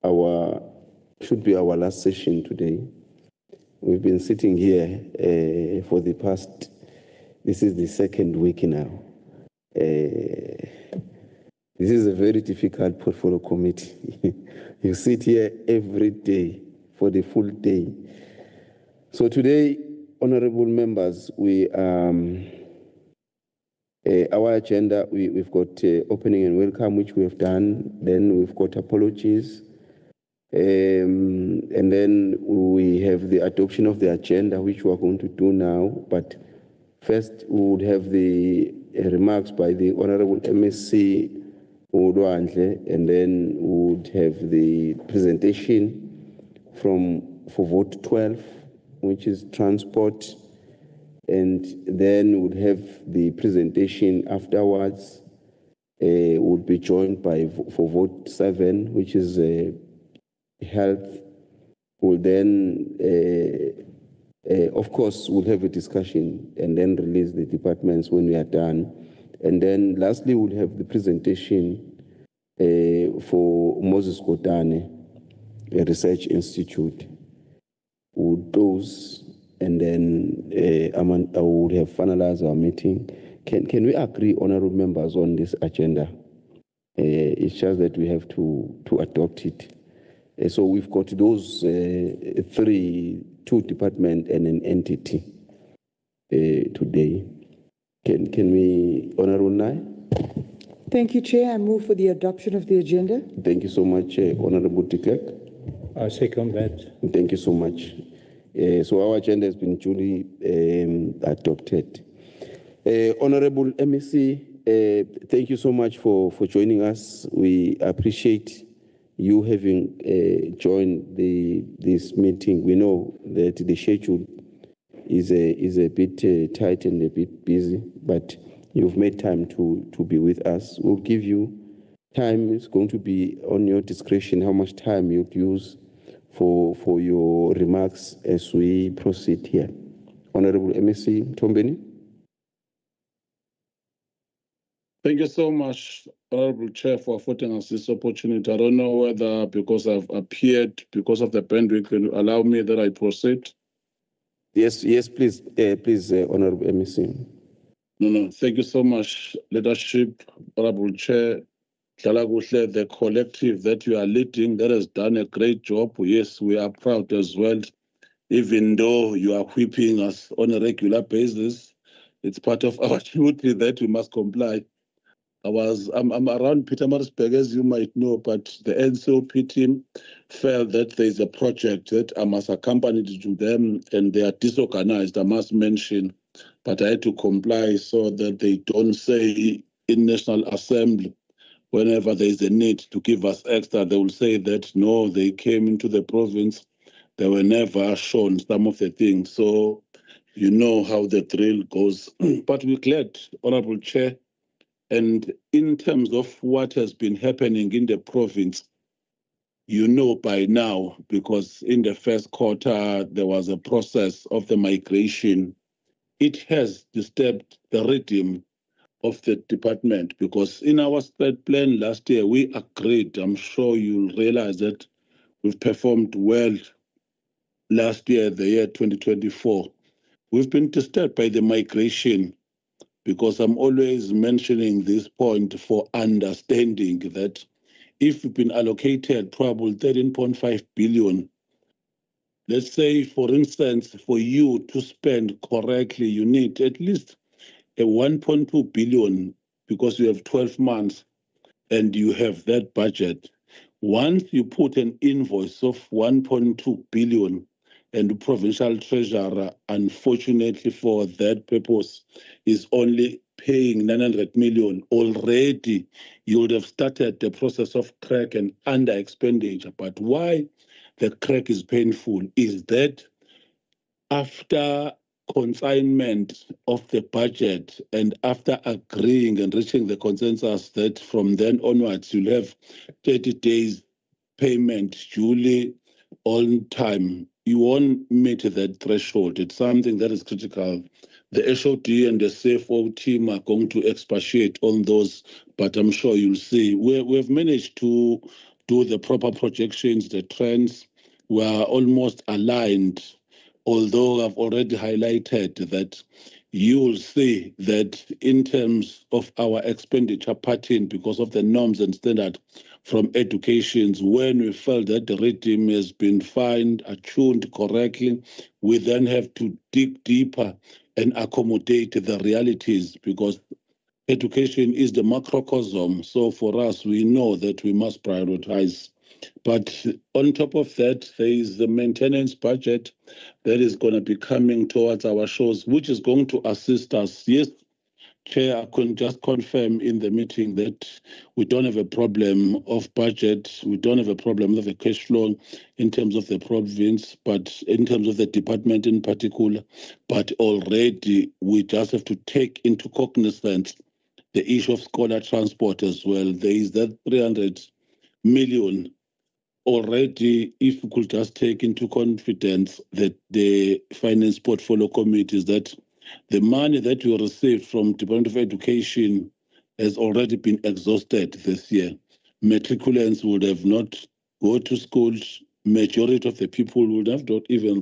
should be our last session today. We've been sitting here for the past, this is the second week now. This is a very difficult portfolio committee. You sit here every day for the full day. So today, honorable members, our agenda, we've got opening and welcome, which we have done. Then we've got apologies. And then we have the adoption of the agenda, which we are going to do now. But first, we would have the remarks by the Honorable MSc Udwandle, and then we would have the presentation for vote 12, which is transport. And then we would have the presentation afterwards. Would be joined by for vote 7, which is health. We'll then, of course, we'll have a discussion and then release the departments when we are done. And then lastly, we'll have the presentation for Moses Kotane, a research institute. We'll close, and then I would have finalized our meeting. Can we agree, honorable members, on this agenda? It's just that we have to adopt it. So we've got those two departments and an entity today. Can we, Honorable Nai? Thank you, Chair. I move for the adoption of the agenda. Thank you so much, Honorable de Klerk. I second that. Thank you so much. So our agenda has been duly adopted. Honorable MEC, thank you so much for joining us. We appreciate you having joined this meeting. We know that the schedule is a bit tight and a bit busy, but you've made time to be with us. We'll give you time. It's going to be on your discretion how much time you'd use for your remarks as we proceed here. Honorable MSc Tombeni. Thank you so much, Honorable Chair, for affording us this opportunity. I don't know whether because I've appeared because of the bandwidth, can you allow me that I proceed? Yes, please, Honorable MSc. No, thank you so much, leadership, Honorable Chair, the collective that you are leading that has done a great job. Yes, we are proud as well, even though you are whipping us on a regular basis. It's part of our duty that we must comply. I'm around Pietermaritzburg, as you might know, but the NCOP team felt that there's a project that I must accompany to them, and they are disorganized, I must mention, but I had to comply so that they don't say in National Assembly, whenever there's a need to give us extra, they will say that, no, they came into the province, they were never shown some of the things. So you know how the drill goes. But we're glad, Honorable Chair, and in terms of what has been happening in the province, you know by now, because in the first quarter, there was a process of the migration. It has disturbed the rhythm of the department, because in our state plan last year, we agreed, I'm sure you'll realize that we've performed well last year, the year 2024. We've been disturbed by the migration, because I'm always mentioning this point for understanding that if you've been allocated probably 13.5 billion, let's say, for instance, for you to spend correctly, you need at least a 1.2 billion, because you have 12 months and you have that budget. Once you put an invoice of 1.2 billion, and the provincial treasurer, unfortunately for that purpose, is only paying 900 million already, you would have started the process of crack and under expenditure. But why the crack is painful is that after consignment of the budget and after agreeing and reaching the consensus that from then onwards you'll have 30 days payment duly on time, you won't meet that threshold. It's something that is critical. The HOD and the CFO team are going to expatiate on those, but I'm sure you'll see. We've managed to do the proper projections, the trends. We are almost aligned, although I've already highlighted that you will see that in terms of our expenditure pattern, because of the norms and standards from educations, when we felt that the rhythm has been fine, attuned correctly, we then have to dig deeper and accommodate the realities, because education is the macrocosm. So for us, we know that we must prioritize. But on top of that, there is the maintenance budget that is going to be coming towards our shows, which is going to assist us. Yes, Chair, I can just confirm in the meeting that we don't have a problem of budget. We don't have a problem of the cash flow in terms of the province, but in terms of the department in particular. But already we just have to take into cognizance the issue of scholar transport as well. There is that 300 million already. If we could just take into confidence that the finance portfolio committees, that the money that we received from Department of Education has already been exhausted this year. Matriculants would have not go to school. Majority of the people would have not even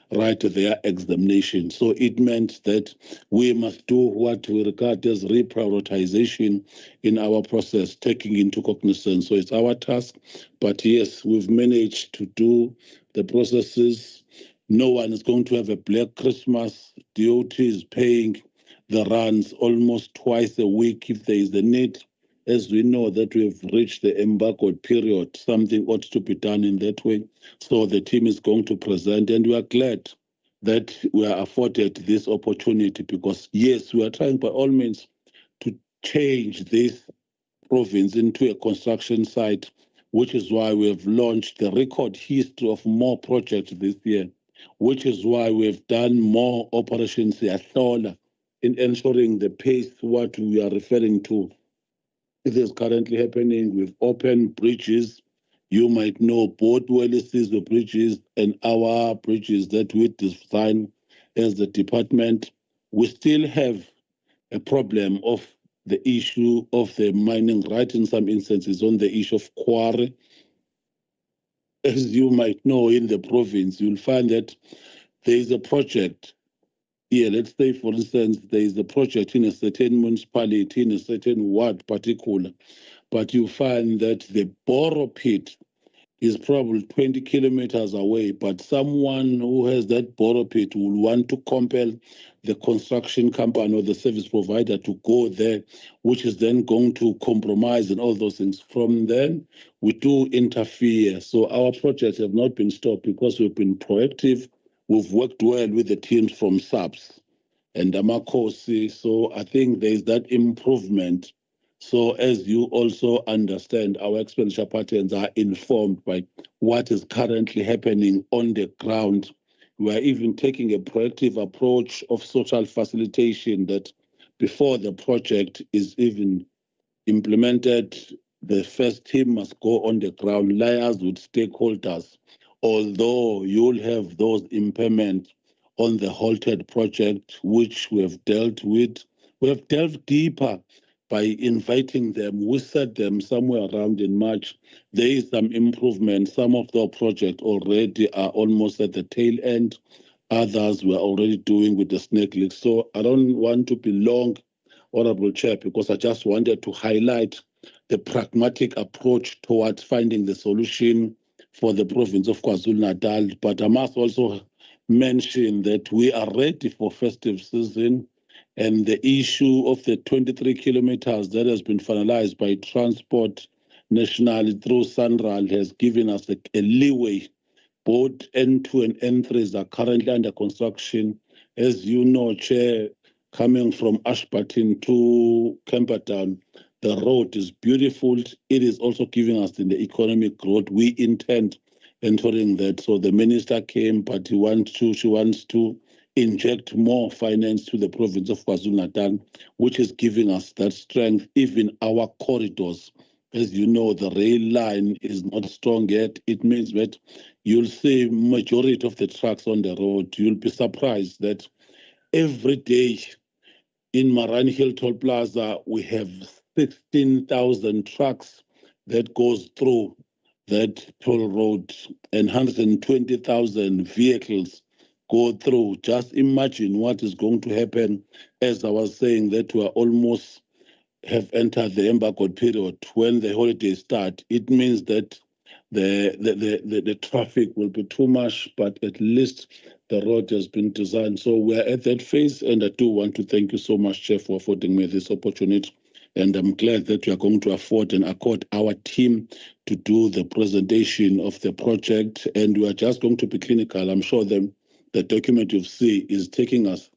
write their examination. So it meant that we must do what we regard as reprioritization in our process, taking into cognizance. So it's our task. But yes, we've managed to do the processes. No one is going to have a black Christmas. DOT is paying the runs almost twice a week if there is a need. As we know that we've reached the embargoed period, something ought to be done in that way. So the team is going to present, and we are glad that we are afforded this opportunity, because yes, we are trying by all means to change this province into a construction site, which is why we have launched the record history of more projects this year, which is why we have done more operations in ensuring the pace what we are referring to. It is currently happening with open bridges. You might know both the bridges and our bridges that we design as the department. We still have a problem of the issue of the mining right in some instances on the issue of quarry. As you might know, in the province, you'll find that there is a project here. Let's say, for instance, there is a project in a certain municipality, in a certain ward particular, but you find that the borrow pit is probably 20 kilometers away, but someone who has that borrow pit will want to compel the construction company or the service provider to go there, which is then going to compromise and all those things. From then, we do interfere. So our projects have not been stopped because we've been proactive. We've worked well with the teams from SAPS and Amakosi. So I think there is that improvement. So as you also understand, our expenditure patterns are informed by what is currently happening on the ground. We are even taking a proactive approach of social facilitation, that before the project is even implemented, the first team must go on the ground, liaise with stakeholders. Although you'll have those impairments on the halted project, which we have dealt with, we have delved deeper by inviting them. We set them somewhere around in March. There is some improvement. Some of the projects already are almost at the tail end. Others we're already doing with the snake leak. So I don't want to be long, Honorable Chair, because I just wanted to highlight the pragmatic approach towards finding the solution for the province of KwaZulu-Natal. But I must also mention that we are ready for festive season, and the issue of the 23 kilometers that has been finalized by Transport National through Sanral has given us a leeway. Both N2 and N3s are currently under construction. As you know, Chair, coming from Ashburton to Camperdown, the road is beautiful. It is also giving us in the economic growth. We intend entering that. So the minister came, but she wants to inject more finance to the province of KwaZulu-Natal, which is giving us that strength. Even our corridors, as you know, the rail line is not strong yet. It means that you'll see majority of the trucks on the road. You'll be surprised that every day in Marani Hill Toll Plaza, we have 16,000 trucks that goes through that toll road and 120,000 vehicles go through. Just imagine what is going to happen. As I was saying, that we are almost have entered the embargoed period. When the holidays start, it means that the traffic will be too much, but at least the road has been designed. So we are at that phase, and I do want to thank you so much, Chair, for affording me this opportunity. And I'm glad that you are going to afford and accord our team to do the presentation of the project. And we are just going to be clinical. I'm sure the document you see is taking us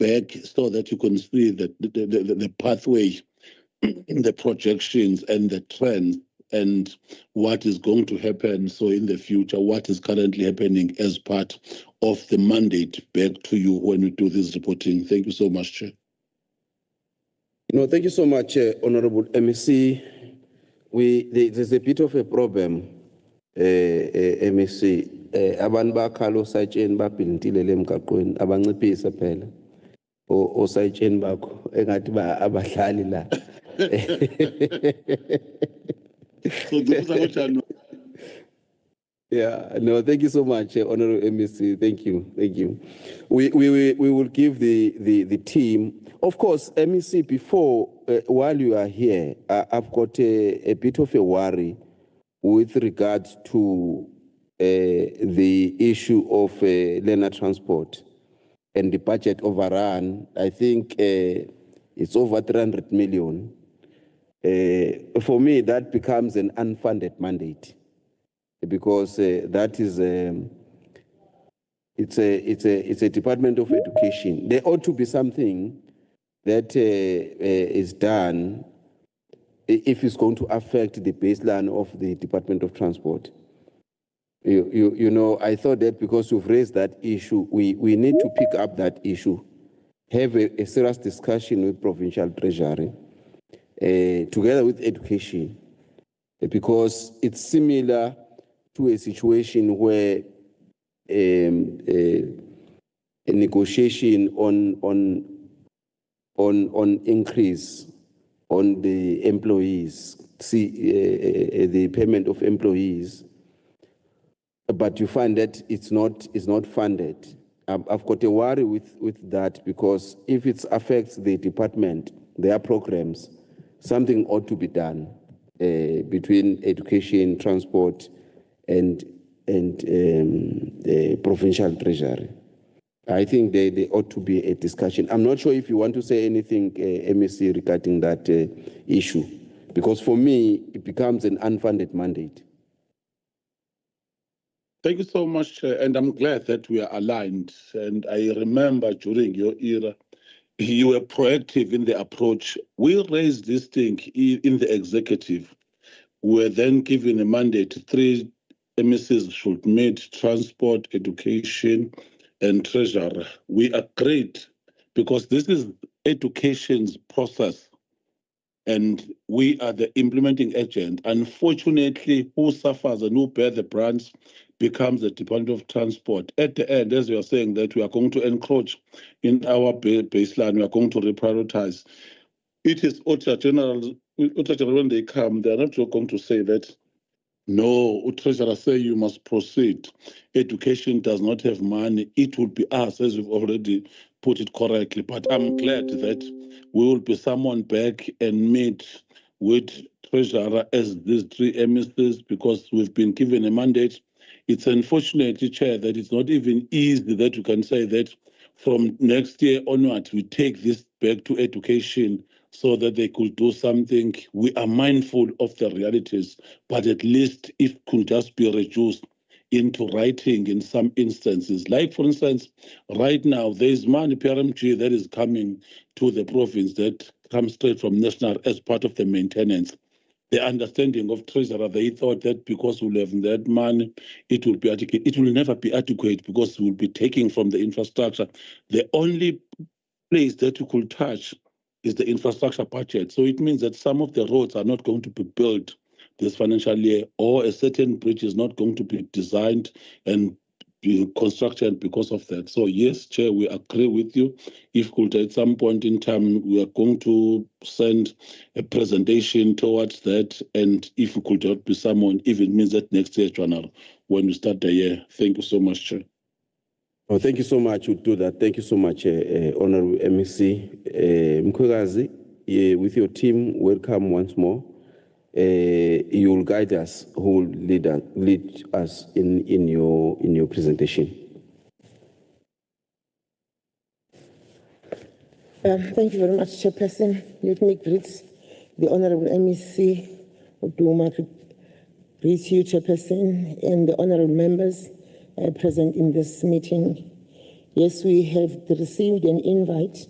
back so that you can see the pathway, the projections and the trends and what is going to happen. So in the future, what is currently happening as part of the mandate back to you when we do this reporting. Thank you so much, Chair. No, thank you so much, Honorable MEC. There's a bit of a problem, MEC. Abantu bakhala osayitsheni babhilintile emgaqweni abanciphisa phela osayitsheni bakho engathi abahlali la. So this Yeah, no, thank you so much, Honorable MEC. Thank you, thank you. We will give the team, of course, MEC. Before, while you are here, I've got a bit of a worry with regard to the issue of learner transport and the budget overrun. I think it's over 300 million. For me, that becomes an unfunded mandate, because that is it's a Department of Education. There ought to be something that is done if it's going to affect the baseline of the Department of Transport. You know, I thought that because you've raised that issue, we need to pick up that issue, have a serious discussion with Provincial Treasury, together with Education, because it's similar to a situation where a negotiation on increase on the employees, the payment of employees, but you find that it's not funded. I've got a worry with that, because if it affects the department, their programs, something ought to be done between Education, Transport, and the Provincial Treasury. I think there ought to be a discussion. I'm not sure if you want to say anything, MEC, regarding that issue, because for me, it becomes an unfunded mandate. Thank you so much, Chair, and I'm glad that we are aligned. And I remember during your era, you were proactive in the approach. We raised this thing in the executive. We were then given a mandate. 3 MECs should meet: Transport, Education, and Treasury. We agreed, because this is education's process, and we are the implementing agent. Unfortunately, who suffers and who bears the brunt becomes the Department of Transport. At the end, as we are saying, that we are going to encroach in our baseline, we are going to reprioritize. It is Auditor General, when they come, they are not going to say that, no, Treasurer say you must proceed. Education does not have money. It will be us, as we've already put it correctly. But I'm glad that we will be someone back and meet with Treasurer as these 3 MECs, because we've been given a mandate. It's unfortunate, Chair, that it's not even easy that you can say that from next year onwards, we take this back to Education so that they could do something. We are mindful of the realities, but at least it could just be reduced into writing in some instances. Like, for instance, right now, there is money, PRMG, that is coming to the province that comes straight from national as part of the maintenance. The understanding of Treasurer, they thought that because we'll have that money, it will be adequate. It will never be adequate, because we'll be taking from the infrastructure. The only place that you could touch is the infrastructure budget. So it means that some of the roads are not going to be built this financial year, or a certain bridge is not going to be designed and being constructed because of that. So yes, Chair, we agree with you. If could at some point in time we are going to send a presentation towards that, and if it could not be someone, if it means that next year, Joanna, when we start the year. Thank you so much, Chair. Oh, thank you so much. We'll do that. Thank you so much, Honorable MEC. MKRI, with your team, welcome once more. You will guide us, who will lead us in your presentation. Thank you very much, Chairperson. Let me greet the Honorable MEC Duma, greet you, Chairperson, and the honorable members present in this meeting. Yes, we have received an invite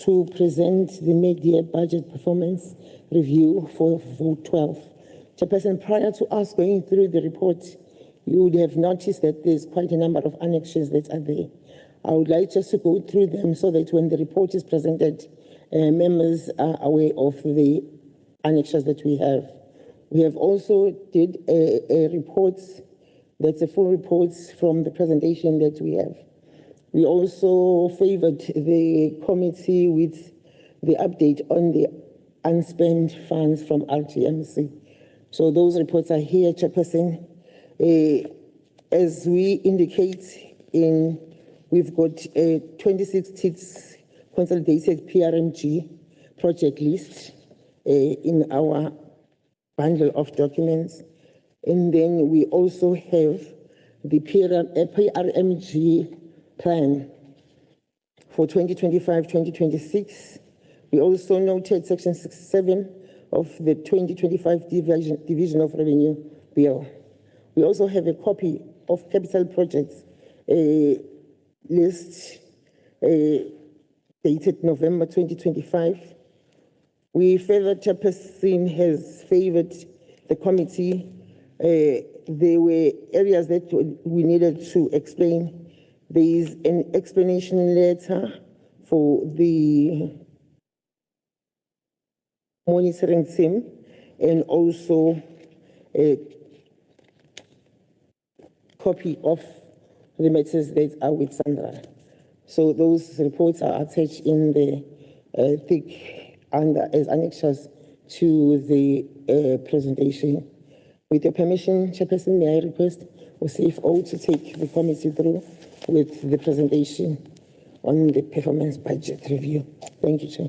to present the mid-year budget performance review for vote 12. Chairperson, prior to us going through the report, you would have noticed that there's quite a number of annexes that are there. I would like just to go through them so that when the report is presented, members are aware of the annexes that we have. We have also did a report, that's a full report from the presentation that we have. We also favored the committee with the update on the unspent funds from RTMC. So those reports are here, Chairperson. As we indicate we've got a 26 TITS consolidated PRMG project list in our bundle of documents. And then we also have the PRMG plan for 2025-2026. We also noted Section 67 of the 2025 Division of Revenue Bill. We also have a copy of capital projects list dated November 2025. We further, Chairperson has favored the committee. There were areas that we needed to explain. There is an explanation letter for the monitoring team and also a copy of the matters that are with Sandra. So those reports are attached in the as annexures to the presentation. With your permission, Chairperson, may I request CFO to take the committee through with the presentation on the performance budget review. Thank you, Chair.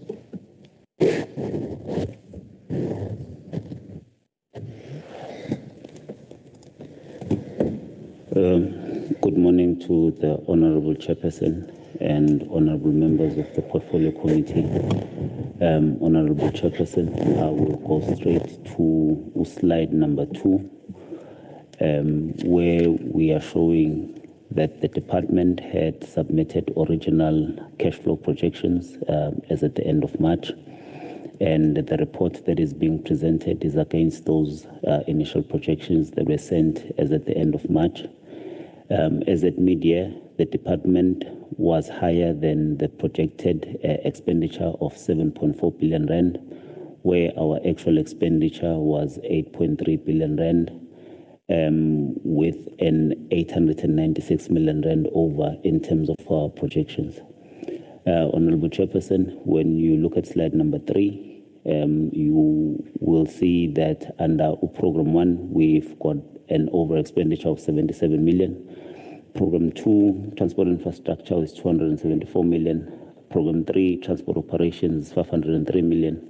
Good morning to the Honorable Chairperson and Honorable members of the Portfolio Committee. Honorable Chairperson, I will go straight to slide number 2, where we are showing that the department had submitted original cash flow projections as at the end of March. And the report that is being presented is against those initial projections that were sent as at the end of March. As at mid-year, the department was higher than the projected expenditure of 7.4 billion rand, where our actual expenditure was 8.3 billion rand, with an 896 million rand over in terms of our projections. Honorable Chairperson, when you look at slide number 3, you will see that under Program 1, we've got an over expenditure of 77 million. Program 2, Transport Infrastructure, is 274 million. Program 3, Transport Operations, is 503 million.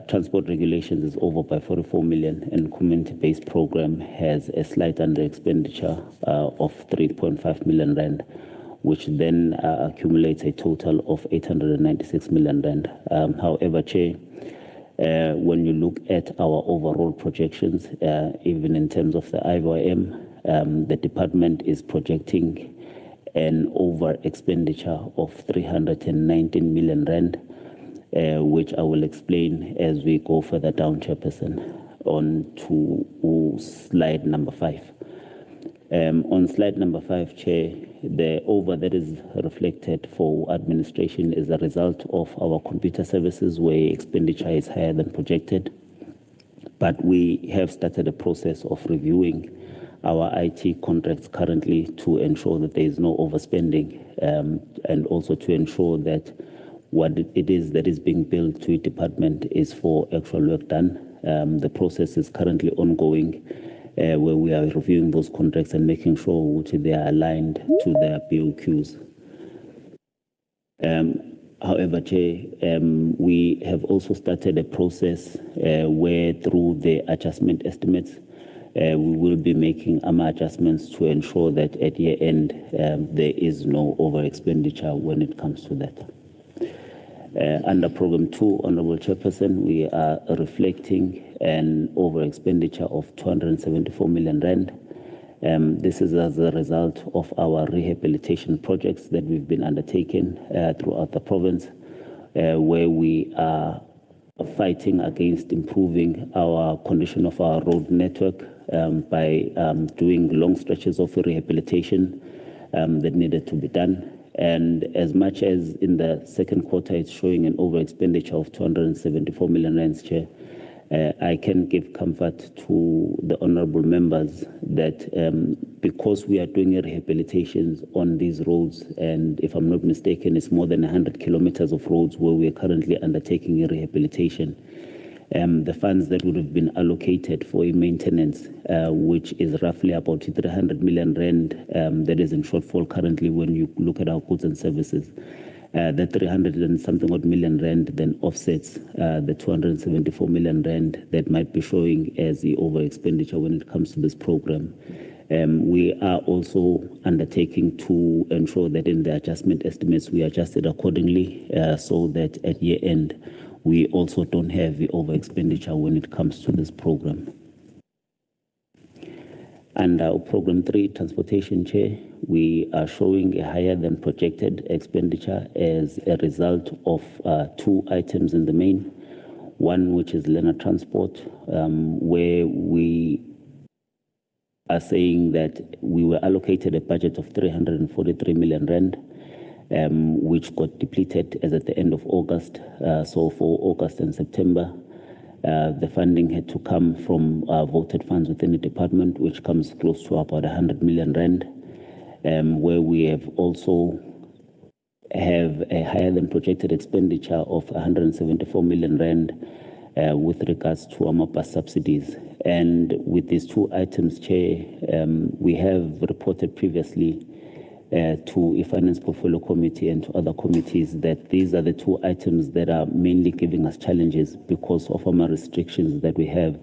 Transport Regulations is over by 44 million, and Community-Based Program has a slight under expenditure of 3.5 million rand, which then accumulates a total of 896 million rand. However, Chair, when you look at our overall projections, even in terms of the IVM, the department is projecting an over expenditure of 319 million rand, which I will explain as we go further down, Chairperson, on to slide number 5. On slide number 5, Chair, the over that is reflected for administration is a result of our computer services where expenditure is higher than projected. But we have started a process of reviewing our IT contracts currently to ensure that there is no overspending, and also to ensure that what it is that is being billed to a department is for actual work done. The process is currently ongoing, where we are reviewing those contracts and making sure which they are aligned to their BOQs. However, Chair, we have also started a process where through the adjustment estimates, we will be making adjustments to ensure that at year end there is no over expenditure when it comes to that. Under Program 2, Honourable Chairperson, we are reflecting an over expenditure of 274 million rand. This is as a result of our rehabilitation projects that we've been undertaking throughout the province, where we are fighting against improving our condition of our road network by doing long stretches of rehabilitation that needed to be done. And as much as in the second quarter it's showing an over expenditure of 274 million rands, Chair, I can give comfort to the honourable members that because we are doing rehabilitations on these roads, and if I'm not mistaken, it's more than 100 kilometers of roads where we are currently undertaking a rehabilitation. The funds that would have been allocated for a maintenance, which is roughly about 300 million rand, that is in shortfall currently when you look at our goods and services. The 300 and something odd million rand then offsets the 274 million rand that might be showing as the over expenditure when it comes to this program. We are also undertaking to ensure that in the adjustment estimates we adjusted accordingly so that at year end we also don't have the over expenditure when it comes to this program. Under Program 3, Transportation, Chair, we are showing a higher than projected expenditure as a result of two items in the main. One, which is Learner Transport, where we are saying that we were allocated a budget of 343 million rand, which got depleted as at the end of August. So for August and September, the funding had to come from voted funds within the department, which comes close to about 100 million rand, where we have also have a higher than projected expenditure of 174 million rand with regards to our bus subsidies. And with these two items, Chair, we have reported previously to a Finance Portfolio Committee and to other committees that these are the two items that are mainly giving us challenges because of our restrictions that we have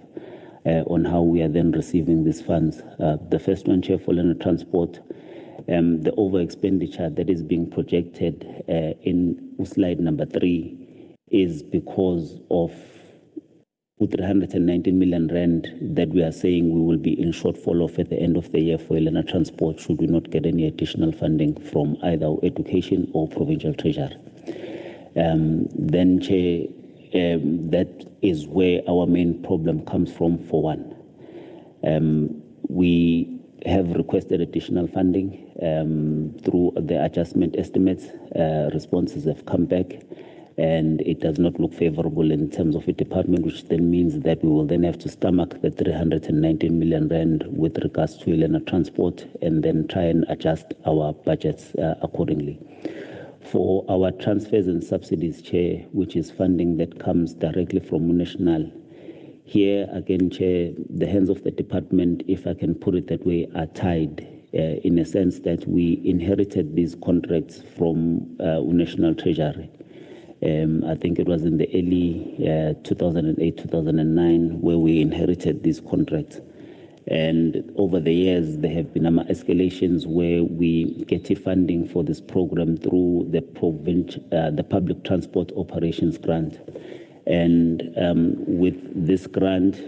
on how we are then receiving these funds. The first one, Chair, for Learner Transport, the over expenditure that is being projected in slide number 3 is because of 319 million rand that we are saying we will be in shortfall of at the end of the year for Learner Transport should we not get any additional funding from either education or provincial treasury. Then, Chair, that is where our main problem comes from for one. We have requested additional funding through the adjustment estimates. Responses have come back, and it does not look favorable in terms of a department, which then means that we will then have to stomach the 319 million rand with regards to Learner Transport and then try and adjust our budgets accordingly. For our transfers and subsidies, Chair, which is funding that comes directly from national, here again, Chair, the hands of the department, if I can put it that way, are tied in a sense that we inherited these contracts from National Treasury. I think it was in the early 2008-2009 where we inherited these contracts. And over the years, there have been escalations where we get funding for this program through the Public Transport Operations Grant. And with this grant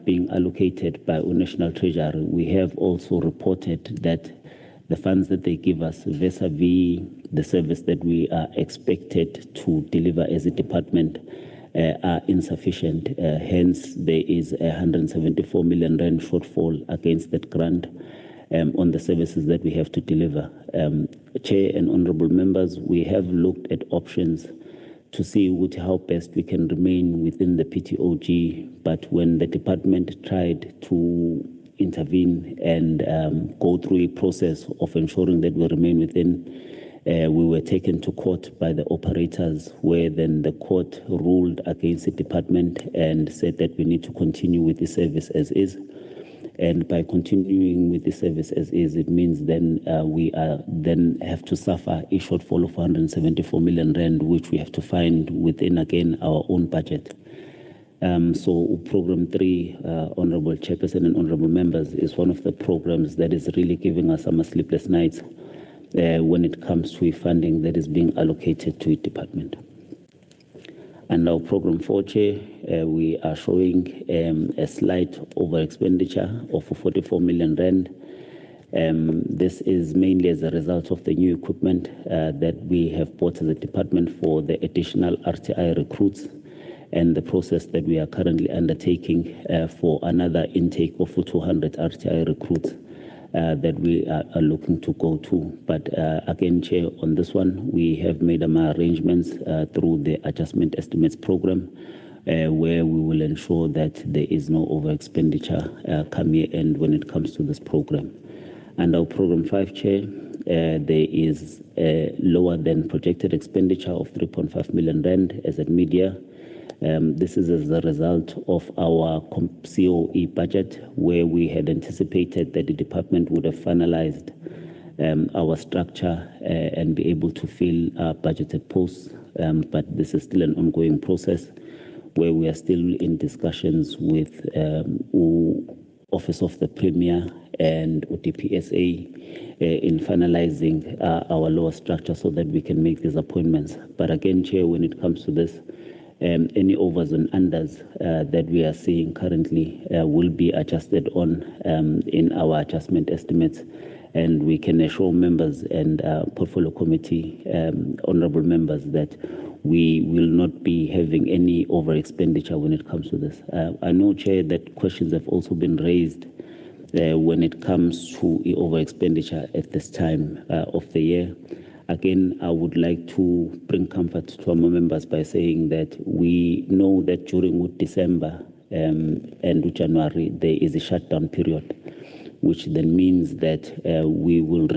being allocated by National Treasury, we have also reported that the funds that they give us vis-a-vis the service that we are expected to deliver as a department are insufficient. Hence, there is a 174 million rand shortfall against that grant on the services that we have to deliver. Chair and honourable members, we have looked at options to see how best we can remain within the PTOG, but when the department tried to intervene and go through a process of ensuring that we remain within. We were taken to court by the operators, where then the court ruled against the department and said that we need to continue with the service as is. And by continuing with the service as is, it means then we then have to suffer a shortfall of 174 million rand, which we have to find within, again, our own budget. So Program 3, Honorable Chairperson and Honorable Members, is one of the programs that is really giving us some sleepless nights when it comes to funding that is being allocated to a department. And our Program 4, Chair, we are showing a slight over expenditure of 44 million rand. This is mainly as a result of the new equipment that we have bought as a department for the additional RTI recruits, and the process that we are currently undertaking for another intake of 200 RTI recruits that we are looking to go to. But again, Chair, on this one, we have made arrangements through the adjustment estimates program, where we will ensure that there is no over expenditure come year end when it comes to this program. And our Program 5, Chair, there is a lower than projected expenditure of 3.5 million rand as at Midyear. This is as a result of our COE budget, where we had anticipated that the department would have finalized our structure and be able to fill our budgeted posts. But this is still an ongoing process, where we are still in discussions with Office of the Premier and ODPSA in finalizing our lower structure so that we can make these appointments. But again, Chair, when it comes to this, any overs and unders that we are seeing currently will be adjusted on in our adjustment estimates, and we can assure members and portfolio committee honorable members that we will not be having any over expenditure when it comes to this. I know, Chair, that questions have also been raised when it comes to over expenditure at this time of the year. Again, I would like to bring comfort to our members by saying that we know that during December and January, there is a shutdown period, which then means that we will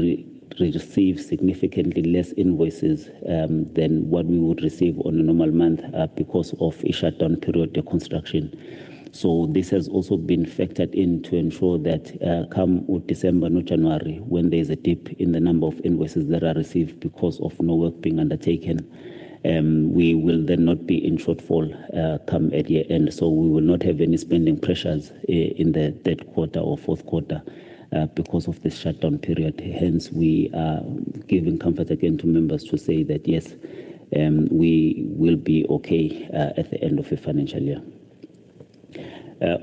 receive significantly less invoices than what we would receive on a normal month because of a shutdown period, the construction. So this has also been factored in to ensure that come December, no January, when there is a dip in the number of invoices that are received because of no work being undertaken, we will then not be in shortfall come at year end. So we will not have any spending pressures in the third quarter or fourth quarter because of this shutdown period. Hence, we are giving comfort again to members to say that yes, we will be okay at the end of a financial year.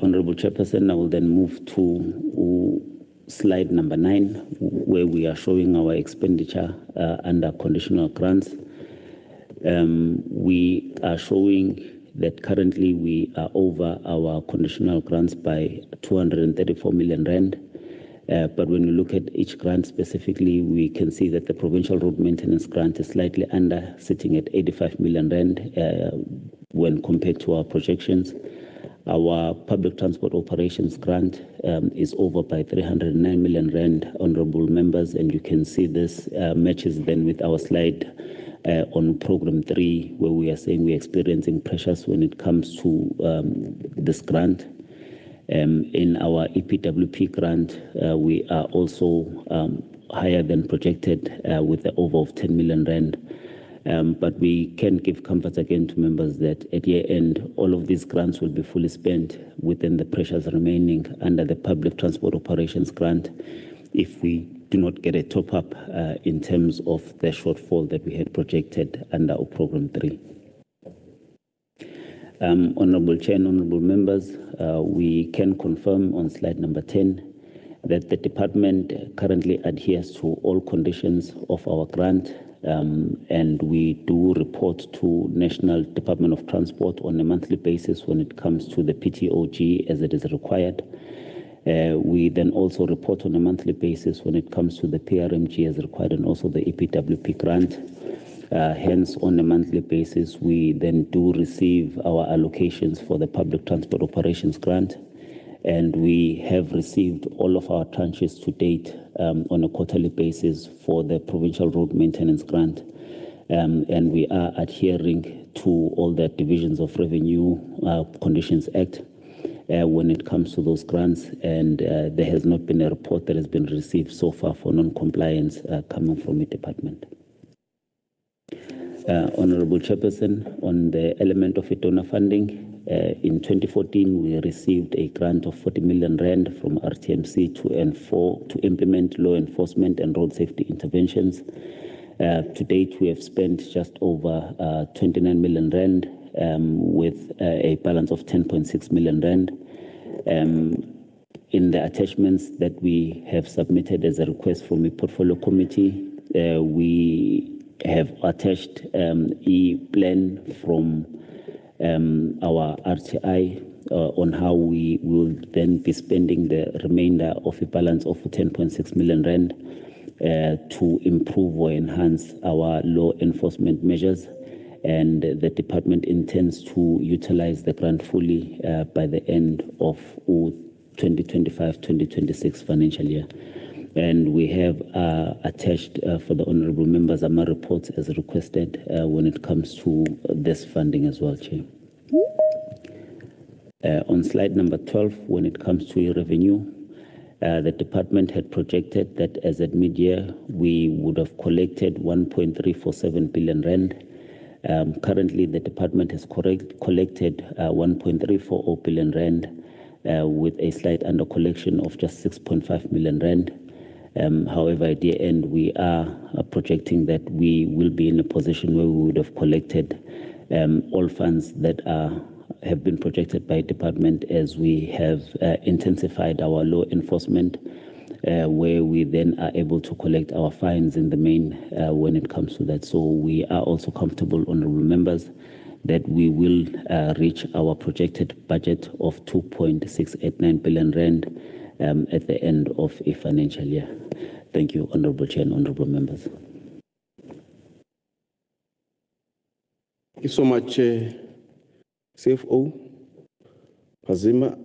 Honorable Chairperson, I will then move to slide number 9, where we are showing our expenditure under conditional grants. We are showing that currently we are over our conditional grants by 234 million rand. But when you look at each grant specifically, we can see that the provincial road maintenance grant is slightly under, sitting at 85 million rand when compared to our projections. Our public transport operations grant is over by 309 million rand, honorable members, and you can see this matches then with our slide on Program 3, where we are saying we're experiencing pressures when it comes to this grant. In our EPWP grant, we are also higher than projected with the over of 10 million rand. But we can give comfort again to members that at year end, all of these grants will be fully spent within the pressures remaining under the public transport operations grant if we do not get a top up in terms of the shortfall that we had projected under our Program 3. Honorable Chair and honorable members, we can confirm on slide number 10 that the department currently adheres to all conditions of our grant. And we do report to National Department of Transport on a monthly basis when it comes to the PTOG as it is required. We then also report on a monthly basis when it comes to the PRMG as required and also the EPWP grant. Hence, on a monthly basis, we then do receive our allocations for the public transport operations grant. And we have received all of our tranches to date on a quarterly basis for the provincial road maintenance grant. And we are adhering to all the divisions of Revenue Conditions Act when it comes to those grants. And there has not been a report that has been received so far for non-compliance coming from the department. Honorable Chairperson, on the element of donor funding, in 2014, we received a grant of 40 million rand from RTMC to implement law enforcement and road safety interventions. To date, we have spent just over 29 million rand with a balance of 10.6 million rand. In the attachments that we have submitted as a request from the portfolio committee, we have attached a plan from our RTI on how we will then be spending the remainder of a balance of 10.6 million rand to improve or enhance our law enforcement measures. And the department intends to utilize the grant fully by the end of 2025-2026 financial year. And we have attached for the honorable members our reports as requested when it comes to this funding as well, Chair. On slide number 12, when it comes to revenue, the department had projected that as at mid-year, we would have collected 1.347 billion rand. Currently, the department has collected 1.340 billion rand with a slight under collection of just 6.5 million rand. However, at the end, we are projecting that we will be in a position where we would have collected all funds that have been projected by department as we have intensified our law enforcement, where we then are able to collect our fines in the main when it comes to that. So we are also comfortable, honorable members, that we will reach our projected budget of 2.689 billion rand at the end of a financial year. Thank you, Honorable Chair and honorable members. Thank you so much, CFO Phazima.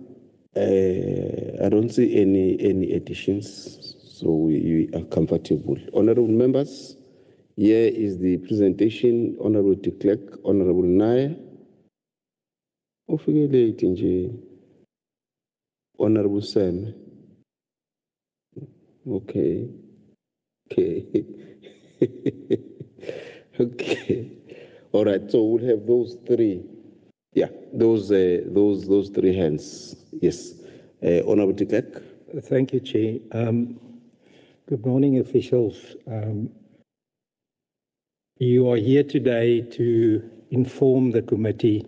I don't see any additions, so we are comfortable. Honorable members, here is the presentation. Honorable de Klerk, Honorable Naya. Honorable Sam. Okay. Okay. All right. So we'll have those three. Yeah, those three hands. Yes. Honorable de Klerk. Thank you, Chair. Good morning, officials. You are here today to inform the committee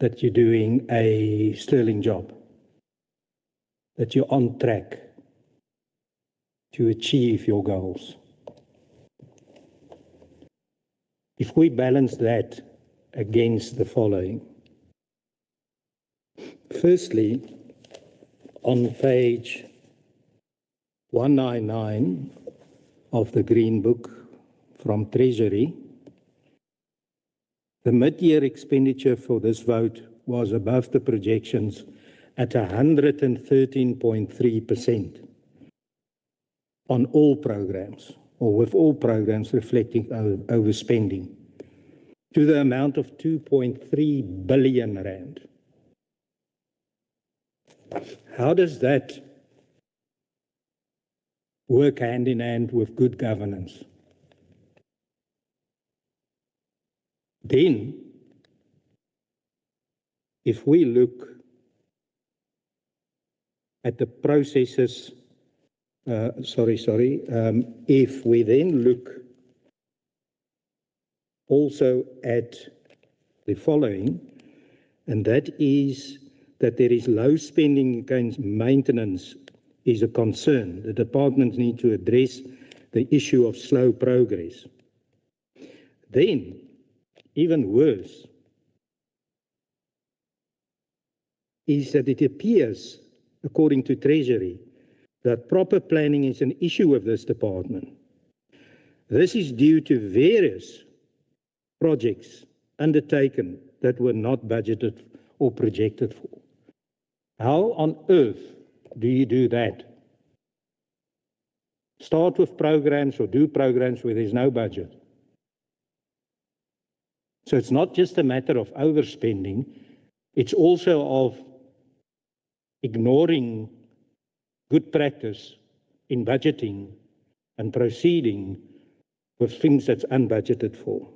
that you're doing a sterling job, that you're on track to achieve your goals. If we balance that against the following. Firstly, on page 199 of the Green Book from Treasury, the mid-year expenditure for this vote was above the projections at 113.3% on all programs, or with all programs reflecting overspending, to the amount of 2.3 billion rand. How does that work hand in hand with good governance? Then, if we look at the processes, if we then look also at the following, and that is that there is low spending against maintenance is a concern. The departments need to address the issue of slow progress. Then, even worse, is that it appears, according to Treasury, that proper planning is an issue of this department. This is due to various projects undertaken that were not budgeted or projected for. How on earth do you do that? Start with programs or do programs where there's no budget. So it's not just a matter of overspending, it's also of ignoring good practice in budgeting and proceeding with things that's unbudgeted for.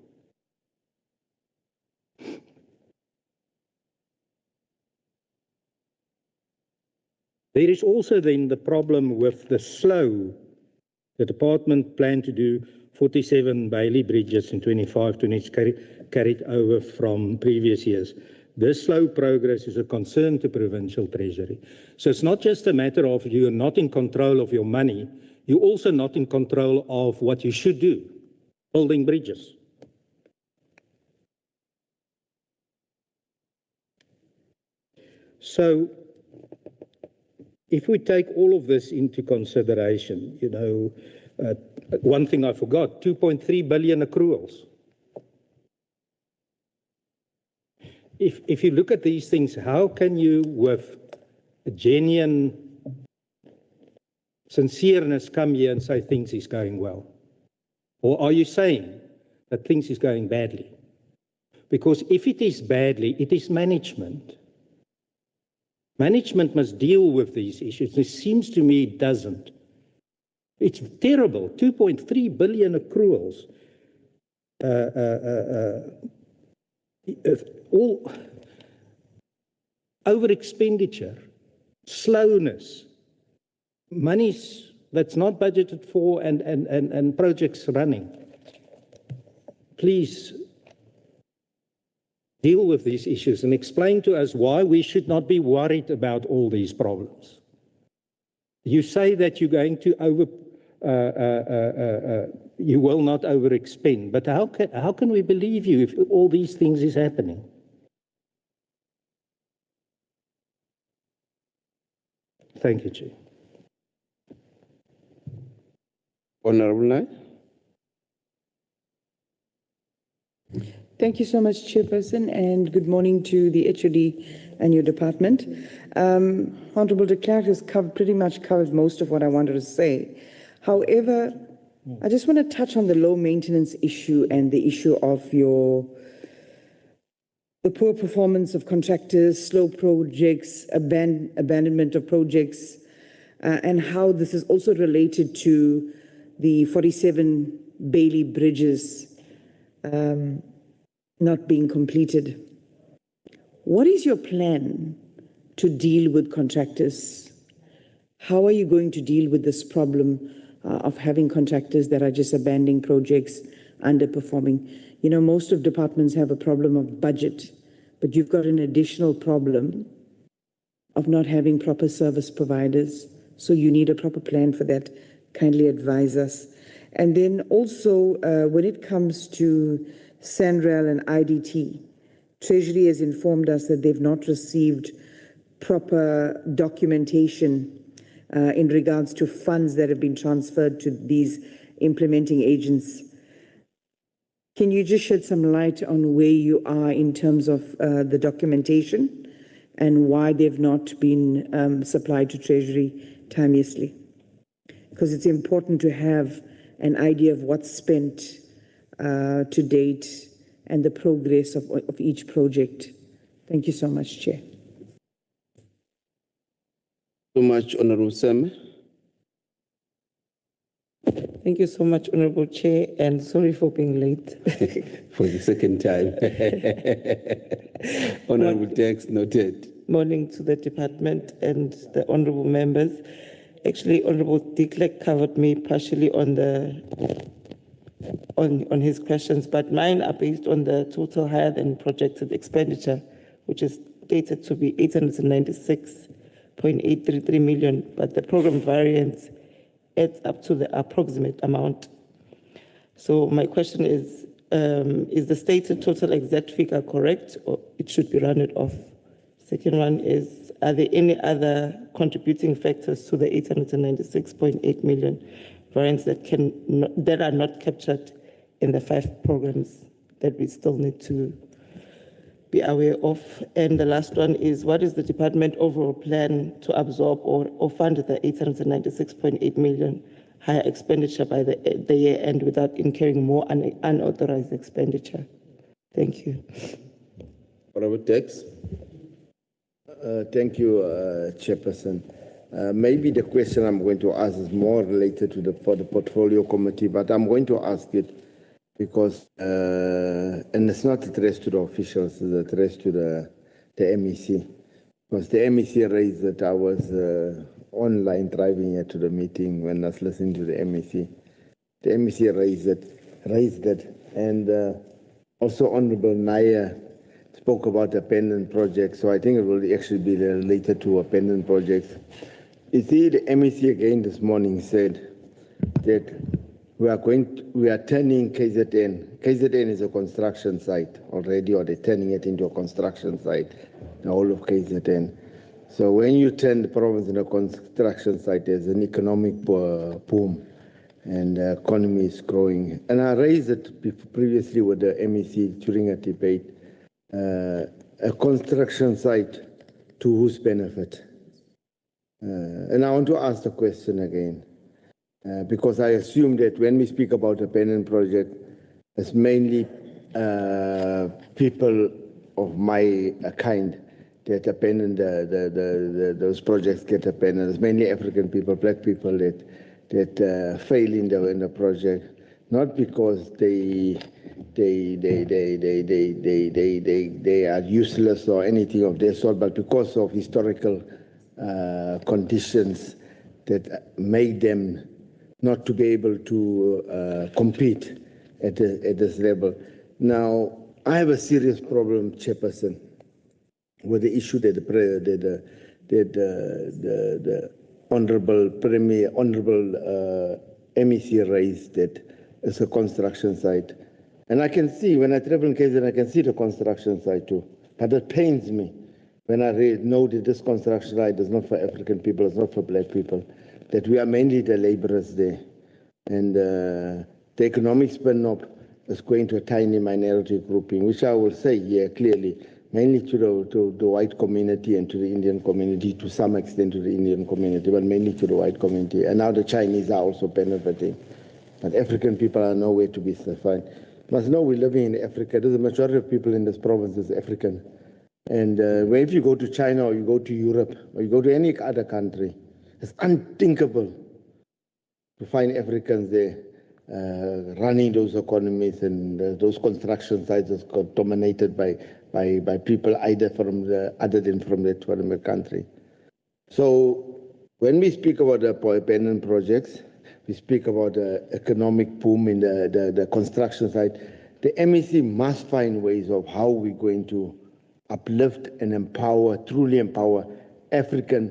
There is also then the problem with the slow. The department planned to do 47 Bailey bridges in 25, 26 carried over from previous years. This slow progress is a concern to Provincial Treasury. So it's not just a matter of you're not in control of your money, you're also not in control of what you should do, building bridges. So if we take all of this into consideration, you know, one thing I forgot, 2.3 billion accruals. If you look at these things, how can you, with a genuine sincereness, come here and say things is going well? Or are you saying that things is going badly? Because if it is badly, it is management. Management must deal with these issues. It seems to me it doesn't. It's terrible. 2.3 billion accruals. All over expenditure, slowness, monies that's not budgeted for, and projects running. Please deal with these issues and explain to us why we should not be worried about all these problems. You say that you're going to you will not overexpend, but how can we believe you if all these things is happening? Thank you, Chair. Honorable Nye. Thank you so much, Chairperson, and good morning to the HOD and your department. Honourable de Klerk has pretty much covered most of what I wanted to say. However, I just want to touch on the low maintenance issue and the issue of the poor performance of contractors, slow projects, abandonment of projects, and how this is also related to the 47 Bailey bridges not being completed. What is your plan to deal with contractors? How are you going to deal with this problem of having contractors that are just abandoning projects, underperforming? You know, most of departments have a problem of budget, but you've got an additional problem of not having proper service providers. So you need a proper plan for that. Kindly advise us. And then also, when it comes to SANRAL and IDT, Treasury has informed us that they've not received proper documentation in regards to funds that have been transferred to these implementing agents. Can you just shed some light on where you are in terms of the documentation and why they've not been supplied to Treasury timeously? Because it's important to have an idea of what's spent to date and the progress of each project. Thank you so much, Chair. So much, Honorable Seme. Thank you so much, Honorable Chair, and sorry for being late. For the second time. Honorable Text noted. Morning to the department and the honorable members. Actually, Honorable de Klerk covered me partially on his questions, but mine are based on the total higher than projected expenditure, which is stated to be 896.833 million, but the program variance adds up to the approximate amount. So my question is the stated total exact figure correct, or it should be rounded off? Second one is, are there any other contributing factors to the 896.8 million variance that are not captured in the 5 programs that we still need to be aware of? And the last one is, what is the department overall plan to absorb or fund the 896.8 million higher expenditure by the year end without incurring more unauthorized expenditure? Thank you. Honorable Tex. Thank you, Chairperson. Maybe the question I'm going to ask is more related to for the portfolio committee, but I'm going to ask it because, and it's not addressed to the officials, it's addressed to the MEC. Because the MEC raised that I was online driving here to the meeting when I was listening to the MEC. The MEC raised it, and also Honorable Naya spoke about abandoned projects, so I think it will actually be related to abandoned projects. You see, the MEC again this morning said that we are turning KZN. KZN is a construction site already, or they're turning it into a construction site, the whole of KZN. So when you turn the province into a construction site, there's an economic boom, and the economy is growing. And I raised it previously with the MEC during a debate. A construction site to whose benefit? And I want to ask the question again, because I assume that when we speak about abandoned project, it's mainly people of my kind that abandon those projects get abandoned. It's mainly African people, black people that fail in the project, not because they are useless or anything of their sort, but because of historical conditions that make them not to be able to compete at this level. Now, I have a serious problem, Chairperson, with the issue that the Honorable MEC raised, that it's a construction site. And I can see, when I travel in KZN, I can see the construction site too. But it pains me when I know that this construction site is not for African people, it's not for black people, that we are mainly the laborers there. And the economic spin-off is going to a tiny minority grouping, which I will say here clearly, mainly to the white community and to the Indian community, to some extent to the Indian community, but mainly to the white community. And now the Chinese are also benefiting. But African people are nowhere to be defined. You must know we're living in Africa. The majority of people in this province is African. And if you go to China or you go to Europe or you go to any other country, it's unthinkable to find Africans there running those economies, and those construction sites are dominated by people other than from the country. So when we speak about the abandoned projects, we speak about the economic boom in the construction site. The MEC must find ways of how we're going to uplift and empower, truly empower African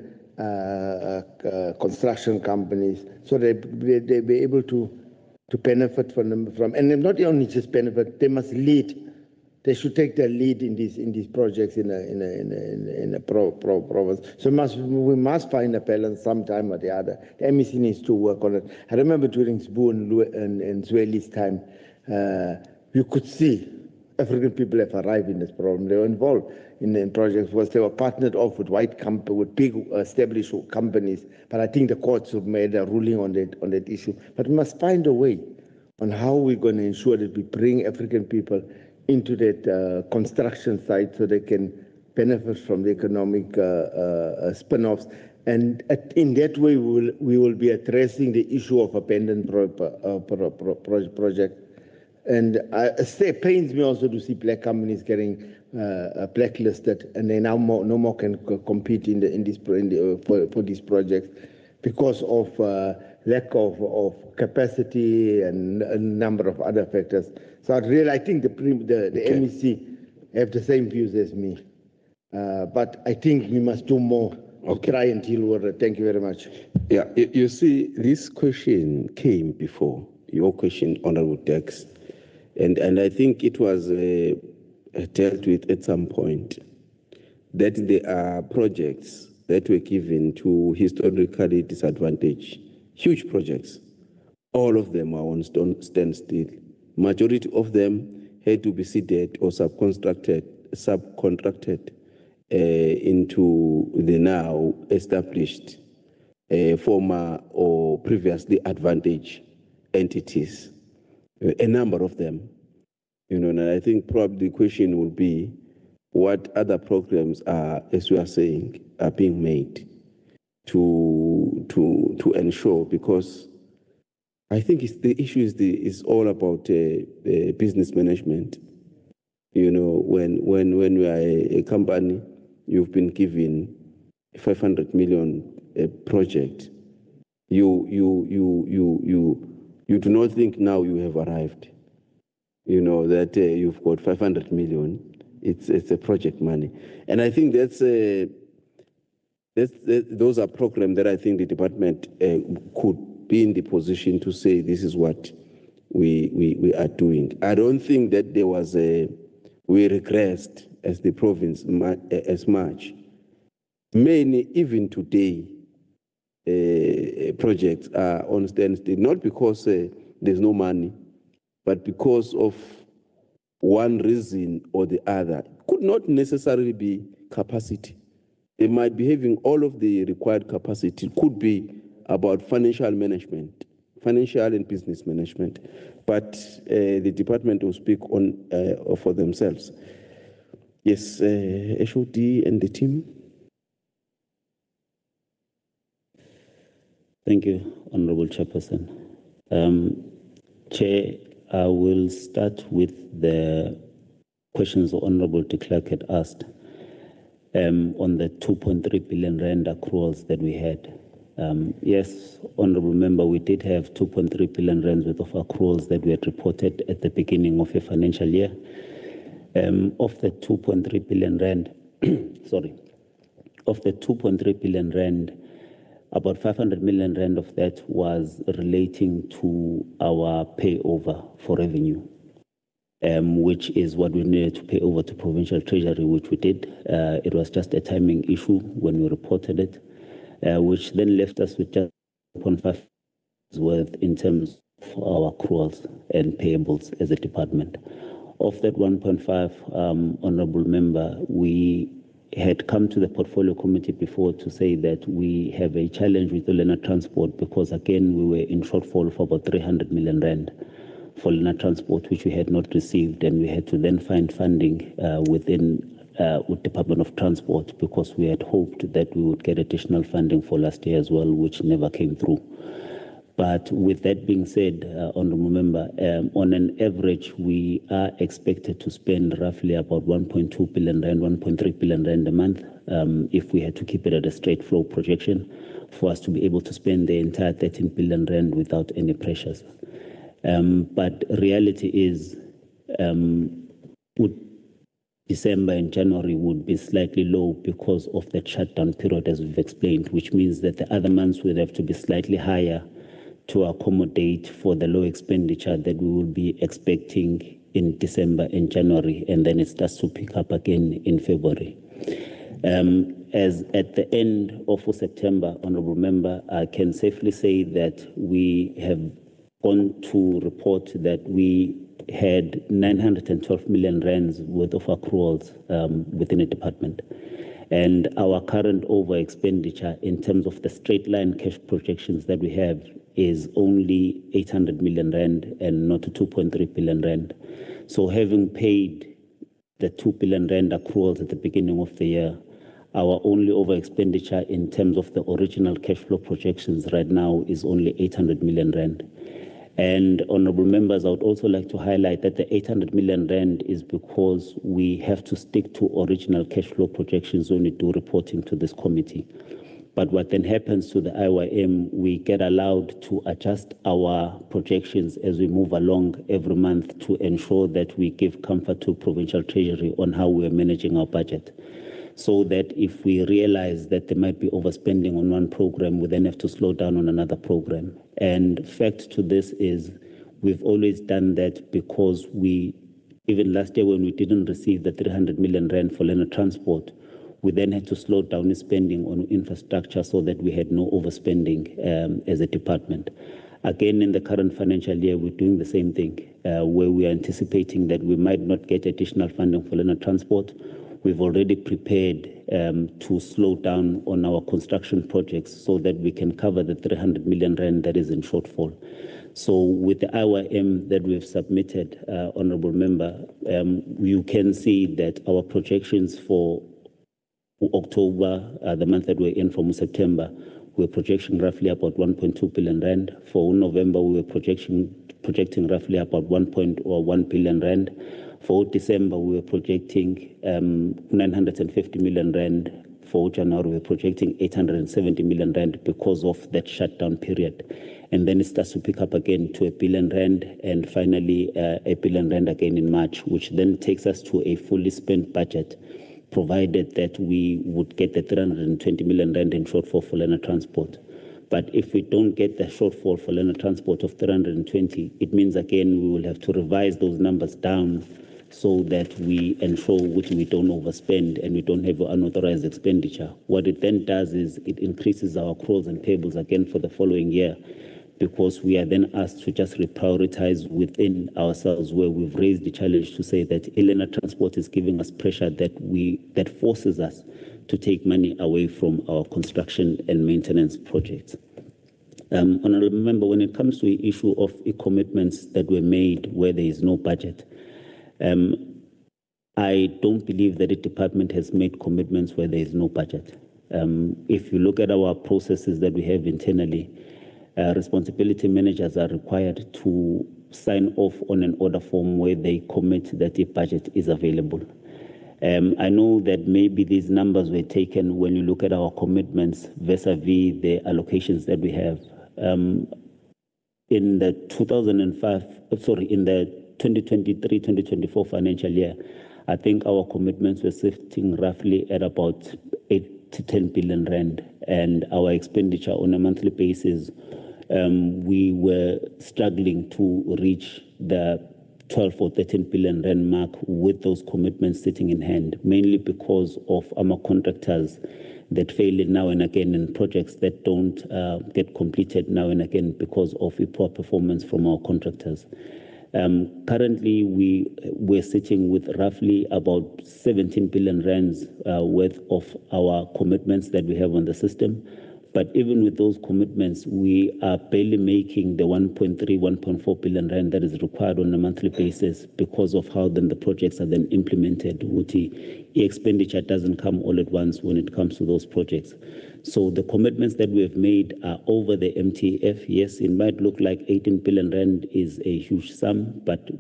construction companies, so they be able to benefit from, and not only just benefit, they must lead. They should take their lead in these projects in a province. So we must find a balance sometime or the other. The MEC needs to work on it. I remember during Sbu and Zweli's time, you could see African people have arrived in this problem. They were involved in projects because they were partnered off with with big established companies. But I think the courts have made a ruling on that issue. But we must find a way on how we're going to ensure that we bring African people into that construction site so they can benefit from the economic spin-offs. And in that way, we will be addressing the issue of abandoned project. And it pains me also to see black companies getting blacklisted, and they now no more can compete for these projects because of lack of capacity and a number of other factors. So I think the MEC have the same views as me. But I think we must do more to try and deal with it. Thank you very much. Yeah, you see, this question came before your question, Honorable Tex, and I think it was dealt with at some point, that there are projects that were given to historically disadvantaged, huge projects. All of them are on standstill. Majority of them had to be seeded or subcontracted subcontracted into the now established former or previously advantaged entities, a number of them. And I think probably the question will be what other programs are, as we are saying, are being made to ensure, because I think the issue is all about business management. When you are a company, you've been given 500 million project. You do not think now you have arrived. That you've got 500 million. It's a project money, and I think those are programs that I think the department could be in the position to say this is what we are doing. I don't think that there was we regressed as the province as much. Many, even today, projects are on standstill, not because there's no money, but because of one reason or the other. Could not necessarily be capacity. They might be having all of the required capacity. Could be about financial management, financial and business management. But the department will speak on for themselves. Yes, HOD and the team. Thank you, Honorable Chairperson. Chair, I will start with the questions the Honorable de Klerk had asked on the 2.3 billion rand accruals that we had. Yes, Honorable Member, we did have 2.3 billion rand worth of accruals that we had reported at the beginning of a financial year. Of the 2.3 billion rand, of the 2.3 billion rand, about 500 million rand of that was relating to our payover for revenue, which is what we needed to pay over to Provincial Treasury, which we did. It was just a timing issue when we reported it, which then left us with just 1.5 worth in terms of our accruals and payables as a department. Of that 1.5, Honourable Member, we had come to the portfolio committee before to say that we have a challenge with the Lena Transport because, again, we were in shortfall for about 300 million rand for Lena Transport, which we had not received, and we had to then find funding within Department of Transport because we had hoped that we would get additional funding for last year as well, which never came through. But with that being said, Honourable Member, on an average, we are expected to spend roughly about 1.2 billion rand, 1.3 billion rand a month, if we had to keep it at a straight flow projection, for us to be able to spend the entire 13 billion rand without any pressures. But reality is, December and January would be slightly low because of that shutdown period, as we've explained, which means that the other months would have to be slightly higher to accommodate for the low expenditure that we will be expecting in December and January, and then it starts to pick up again in February. As at the end of September, Honourable Member, I can safely say that we have gone to report that we had 912 million rands worth of accruals within a department. And our current over expenditure in terms of the straight line cash projections that we have is only 800 million rand and not 2.3 billion rand. So having paid the 2 billion rand accruals at the beginning of the year, our only over expenditure in terms of the original cash flow projections right now is only 800 million rand. And Honourable Members, I would also like to highlight that the 800 million rand is because we have to stick to original cash flow projections when we do reporting to this committee. But what then happens to the IYM, we get allowed to adjust our projections as we move along every month to ensure that we give comfort to Provincial Treasury on how we are managing our budget. So that if we realize that there might be overspending on one program, we then have to slow down on another program. And fact to this is we've always done that because even last year when we didn't receive the 300 million rand for Lena Transport, we then had to slow down spending on infrastructure so that we had no overspending as a department. Again, in the current financial year, we're doing the same thing, where we are anticipating that we might not get additional funding for land transport. We've already prepared to slow down on our construction projects so that we can cover the 300 million rand that is in shortfall. So with the IYM that we've submitted, Honourable Member, you can see that our projections for October, the month that we're in from September, we're projecting roughly about 1.2 billion rand. For November, we were projecting roughly about 1 billion rand. For December, we were projecting 950 million rand. For January, we're projecting 870 million rand because of that shutdown period. And then it starts to pick up again to 1 billion rand, and finally 1 billion rand again in March, which then takes us to a fully spent budget, provided that we would get the 320 million rand in shortfall for land transport. But if we don't get the shortfall for land transport of 320, it means again we will have to revise those numbers down so that we ensure which we don't overspend and we don't have unauthorized expenditure. What it then does is it increases our accruals and payables again for the following year, because we are then asked to just reprioritize within ourselves, where we've raised the challenge to say that Elena Transport is giving us pressure that forces us to take money away from our construction and maintenance projects. Honourable Member, when it comes to the issue of commitments that were made where there is no budget, I don't believe that the department has made commitments where there is no budget. If you look at our processes that we have internally, responsibility managers are required to sign off on an order form where they commit that a budget is available. I know that maybe these numbers were taken when you look at our commitments vis-a-vis the allocations that we have. In the 2023-2024 financial year, I think our commitments were sitting roughly at about 8 to 10 billion rand, and our expenditure on a monthly basis, we were struggling to reach the 12 or 13 billion rand mark with those commitments sitting in hand, mainly because of our contractors that fail now and again in projects that don't get completed now and again because of a poor performance from our contractors. Currently, we're sitting with roughly about 17 billion rands worth of our commitments that we have on the system. But even with those commitments, we are barely making the 1.3, 1.4 billion rand that is required on a monthly basis because of how then the projects are then implemented. The expenditure doesn't come all at once when it comes to those projects. So the commitments that we have made are over the MTF. Yes, it might look like 18 billion rand is a huge sum, but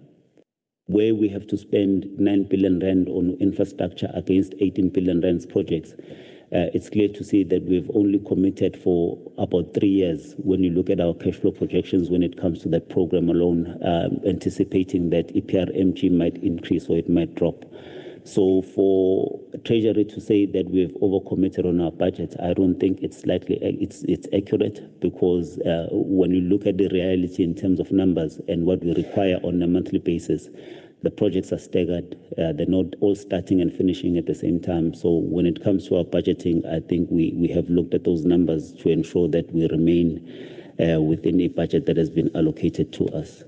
where we have to spend 9 billion rand on infrastructure against 18 billion rand projects, it's clear to see that we've only committed for about 3 years when you look at our cash flow projections when it comes to that program alone, anticipating that EPRMG might increase or it might drop. So for Treasury to say that we've overcommitted on our budget, I don't think it's accurate, because when you look at the reality in terms of numbers and what we require on a monthly basis, the projects are staggered. They're not all starting and finishing at the same time. So when it comes to our budgeting, I think we have looked at those numbers to ensure that we remain within a budget that has been allocated to us.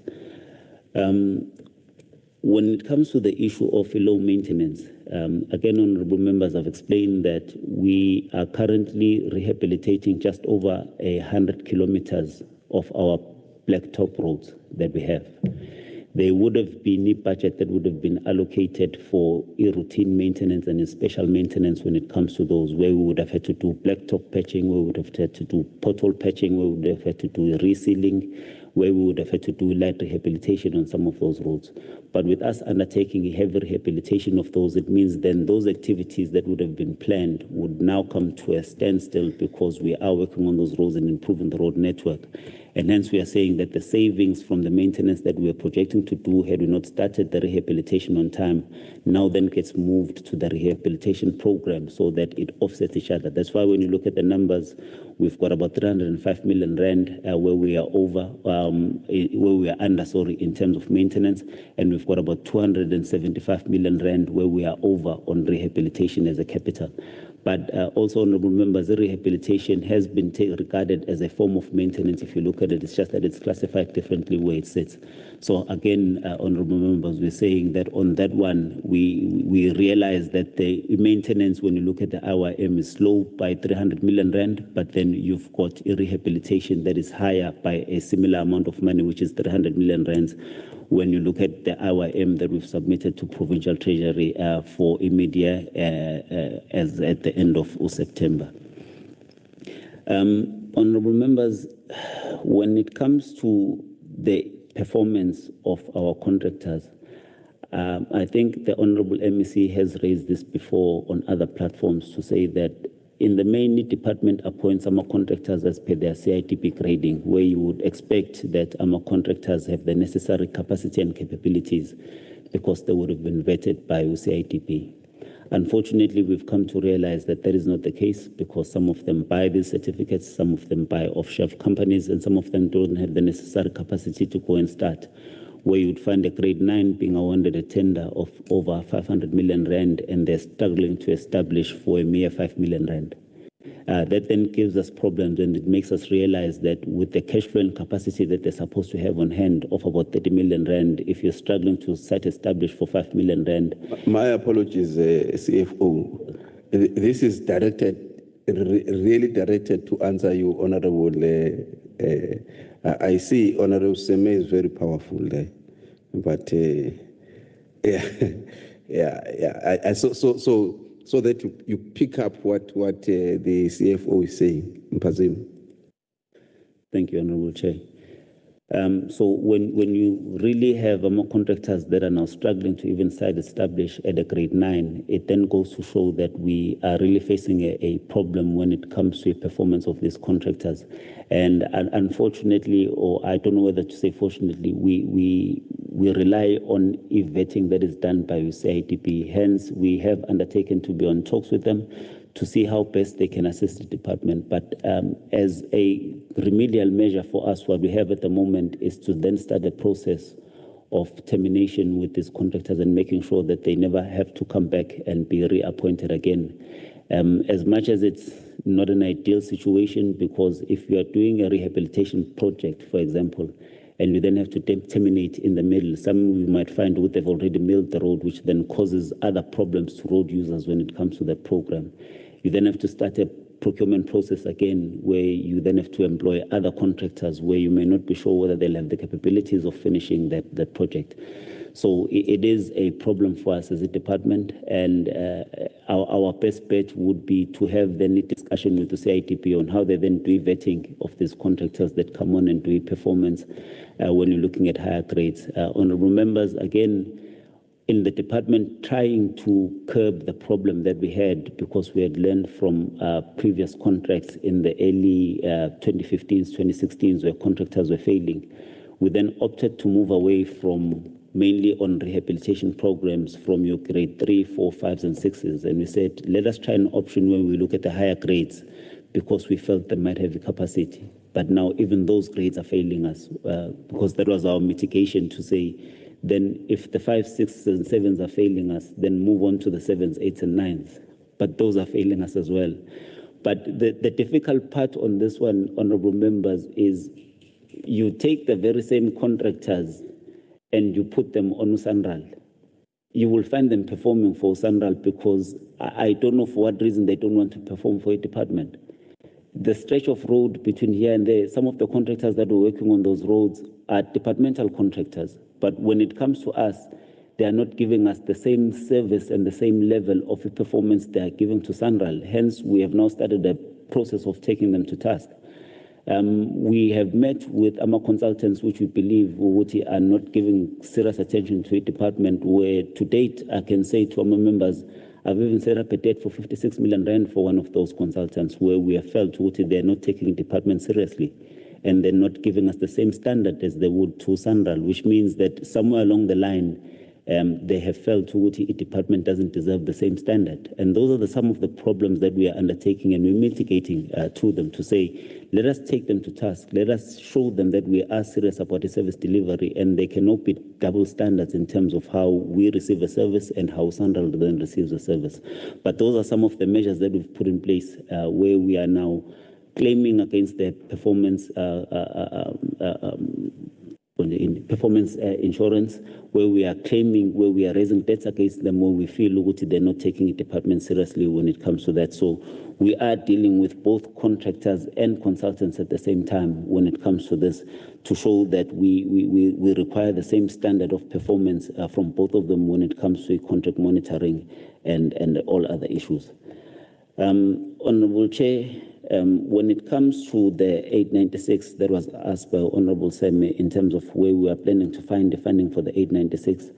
When it comes to the issue of low maintenance, again, honourable members have explained that we are currently rehabilitating just over 100 kilometers of our blacktop roads that we have. There would have been a budget that would have been allocated for a routine maintenance and a special maintenance when it comes to those, where we would have had to do blacktop patching, where we would have had to do pothole patching, where we would have had to do resealing, where we would have had to do light rehabilitation on some of those roads. But with us undertaking a heavy rehabilitation of those, it means then those activities that would have been planned would now come to a standstill, because we are working on those roads and improving the road network. And hence we are saying that the savings from the maintenance that we are projecting to do had we not started the rehabilitation on time, now then gets moved to the rehabilitation program so that it offsets each other. That's why when you look at the numbers, we've got about 305 million rand where we are over, where we are under, in terms of maintenance, and we've got about 275 million rand where we are over on rehabilitation as a capital. But also, honorable members, the rehabilitation has been regarded as a form of maintenance. If you look at it, it's just that it's classified differently where it sits. So again, honorable members, we're saying that on that one, we realize that the maintenance, when you look at the IYM, is low by 300 million rand, but then you've got a rehabilitation that is higher by a similar amount of money, which is 300 million rands. When you look at the IYM that we've submitted to Provincial Treasury for Midyear as at the end of September. Honorable members, when it comes to the performance of our contractors, I think the Honorable MEC has raised this before on other platforms to say that in the main, the department appoints AMA contractors as per their CITP grading, where you would expect that AMA contractors have the necessary capacity and capabilities because they would have been vetted by CITP. Unfortunately, we've come to realize that that is not the case because some of them buy these certificates, some of them buy off-shelf companies, and some of them don't have the necessary capacity to go and start. Where you'd find a grade 9 being awarded a tender of over 500 million rand and they're struggling to establish for a mere 5 million rand. That then gives us problems, and it makes us realize that with the cash flow and capacity that they're supposed to have on hand of about 30 million rand, if you're struggling to site establish for 5 million rand. My apologies, CFO. This is directed, really directed to answer you, Honorable. I see Honorable Seme is very powerful there, but so that you pick up what the CFO is saying. Mpazim. Thank you, Honorable Chair. So when you really have more contractors that are now struggling to even site establish at a grade 9, it then goes to show that we are really facing a problem when it comes to the performance of these contractors. And unfortunately, or I don't know whether to say fortunately, we rely on vetting that is done by UCITP. Hence, we have undertaken to be on talks with them to see how best they can assist the department. But as a remedial measure for us, what we have at the moment is to then start a process of termination with these contractors and making sure that they never have to come back and be reappointed again. As much as it's not an ideal situation, because if you are doing a rehabilitation project, for example, and you then have to terminate in the middle, some you might find would have already milled the road, which then causes other problems to road users when it comes to the program. You then have to start a procurement process again, where you then have to employ other contractors where you may not be sure whether they'll have the capabilities of finishing that project. So it is a problem for us as a department, and our best bet would be to have then a discussion with the CITP on how they then do vetting of these contractors that come on and do performance when you're looking at higher grades. Honorable members, again, in the department trying to curb the problem that we had, because we had learned from previous contracts in the early 2015s, 2016s, where contractors were failing. We then opted to move away from mainly on rehabilitation programs from your grade 3, 4, 5s, and 6s. And we said, let us try an option where we look at the higher grades, because we felt they might have the capacity. But now even those grades are failing us, because that was our mitigation to say, then if the 5s, 6s, and 7s are failing us, then move on to the 7s, 8s, and 9s. But those are failing us as well. But the difficult part on this one, honorable members, is you take the very same contractors and you put them on Sanral. You will find them performing for Sanral because I don't know for what reason they don't want to perform for a department. The stretch of road between here and there, some of the contractors that were working on those roads are departmental contractors. But when it comes to us, they are not giving us the same service and the same level of performance they are giving to Sanral. Hence, we have now started a process of taking them to task. We have met with AMA consultants, which we believe are not giving serious attention to a department, where to date, I can say to AMA members, I've even set up a date for 56 million rand for one of those consultants, where we have felt they're not taking the department seriously, and they're not giving us the same standard as they would to Sanral, which means that somewhere along the line, they have felt the department doesn't deserve the same standard. And those are some of the problems that we are undertaking, and we're mitigating to them to say, let us take them to task. Let us show them that we are serious about the service delivery, and there cannot be double standards in terms of how we receive a service and how Sanral then receives a service. But those are some of the measures that we've put in place where we are now claiming against the performance insurance, where we are claiming, where we are raising debts against them, where we feel they're not taking the department seriously when it comes to that. So we are dealing with both contractors and consultants at the same time when it comes to this, to show that we require the same standard of performance from both of them when it comes to contract monitoring and all other issues. Honorable Chair, when it comes to the 896 that was asked by Honorable Seme in terms of where we are planning to find the funding for the 896,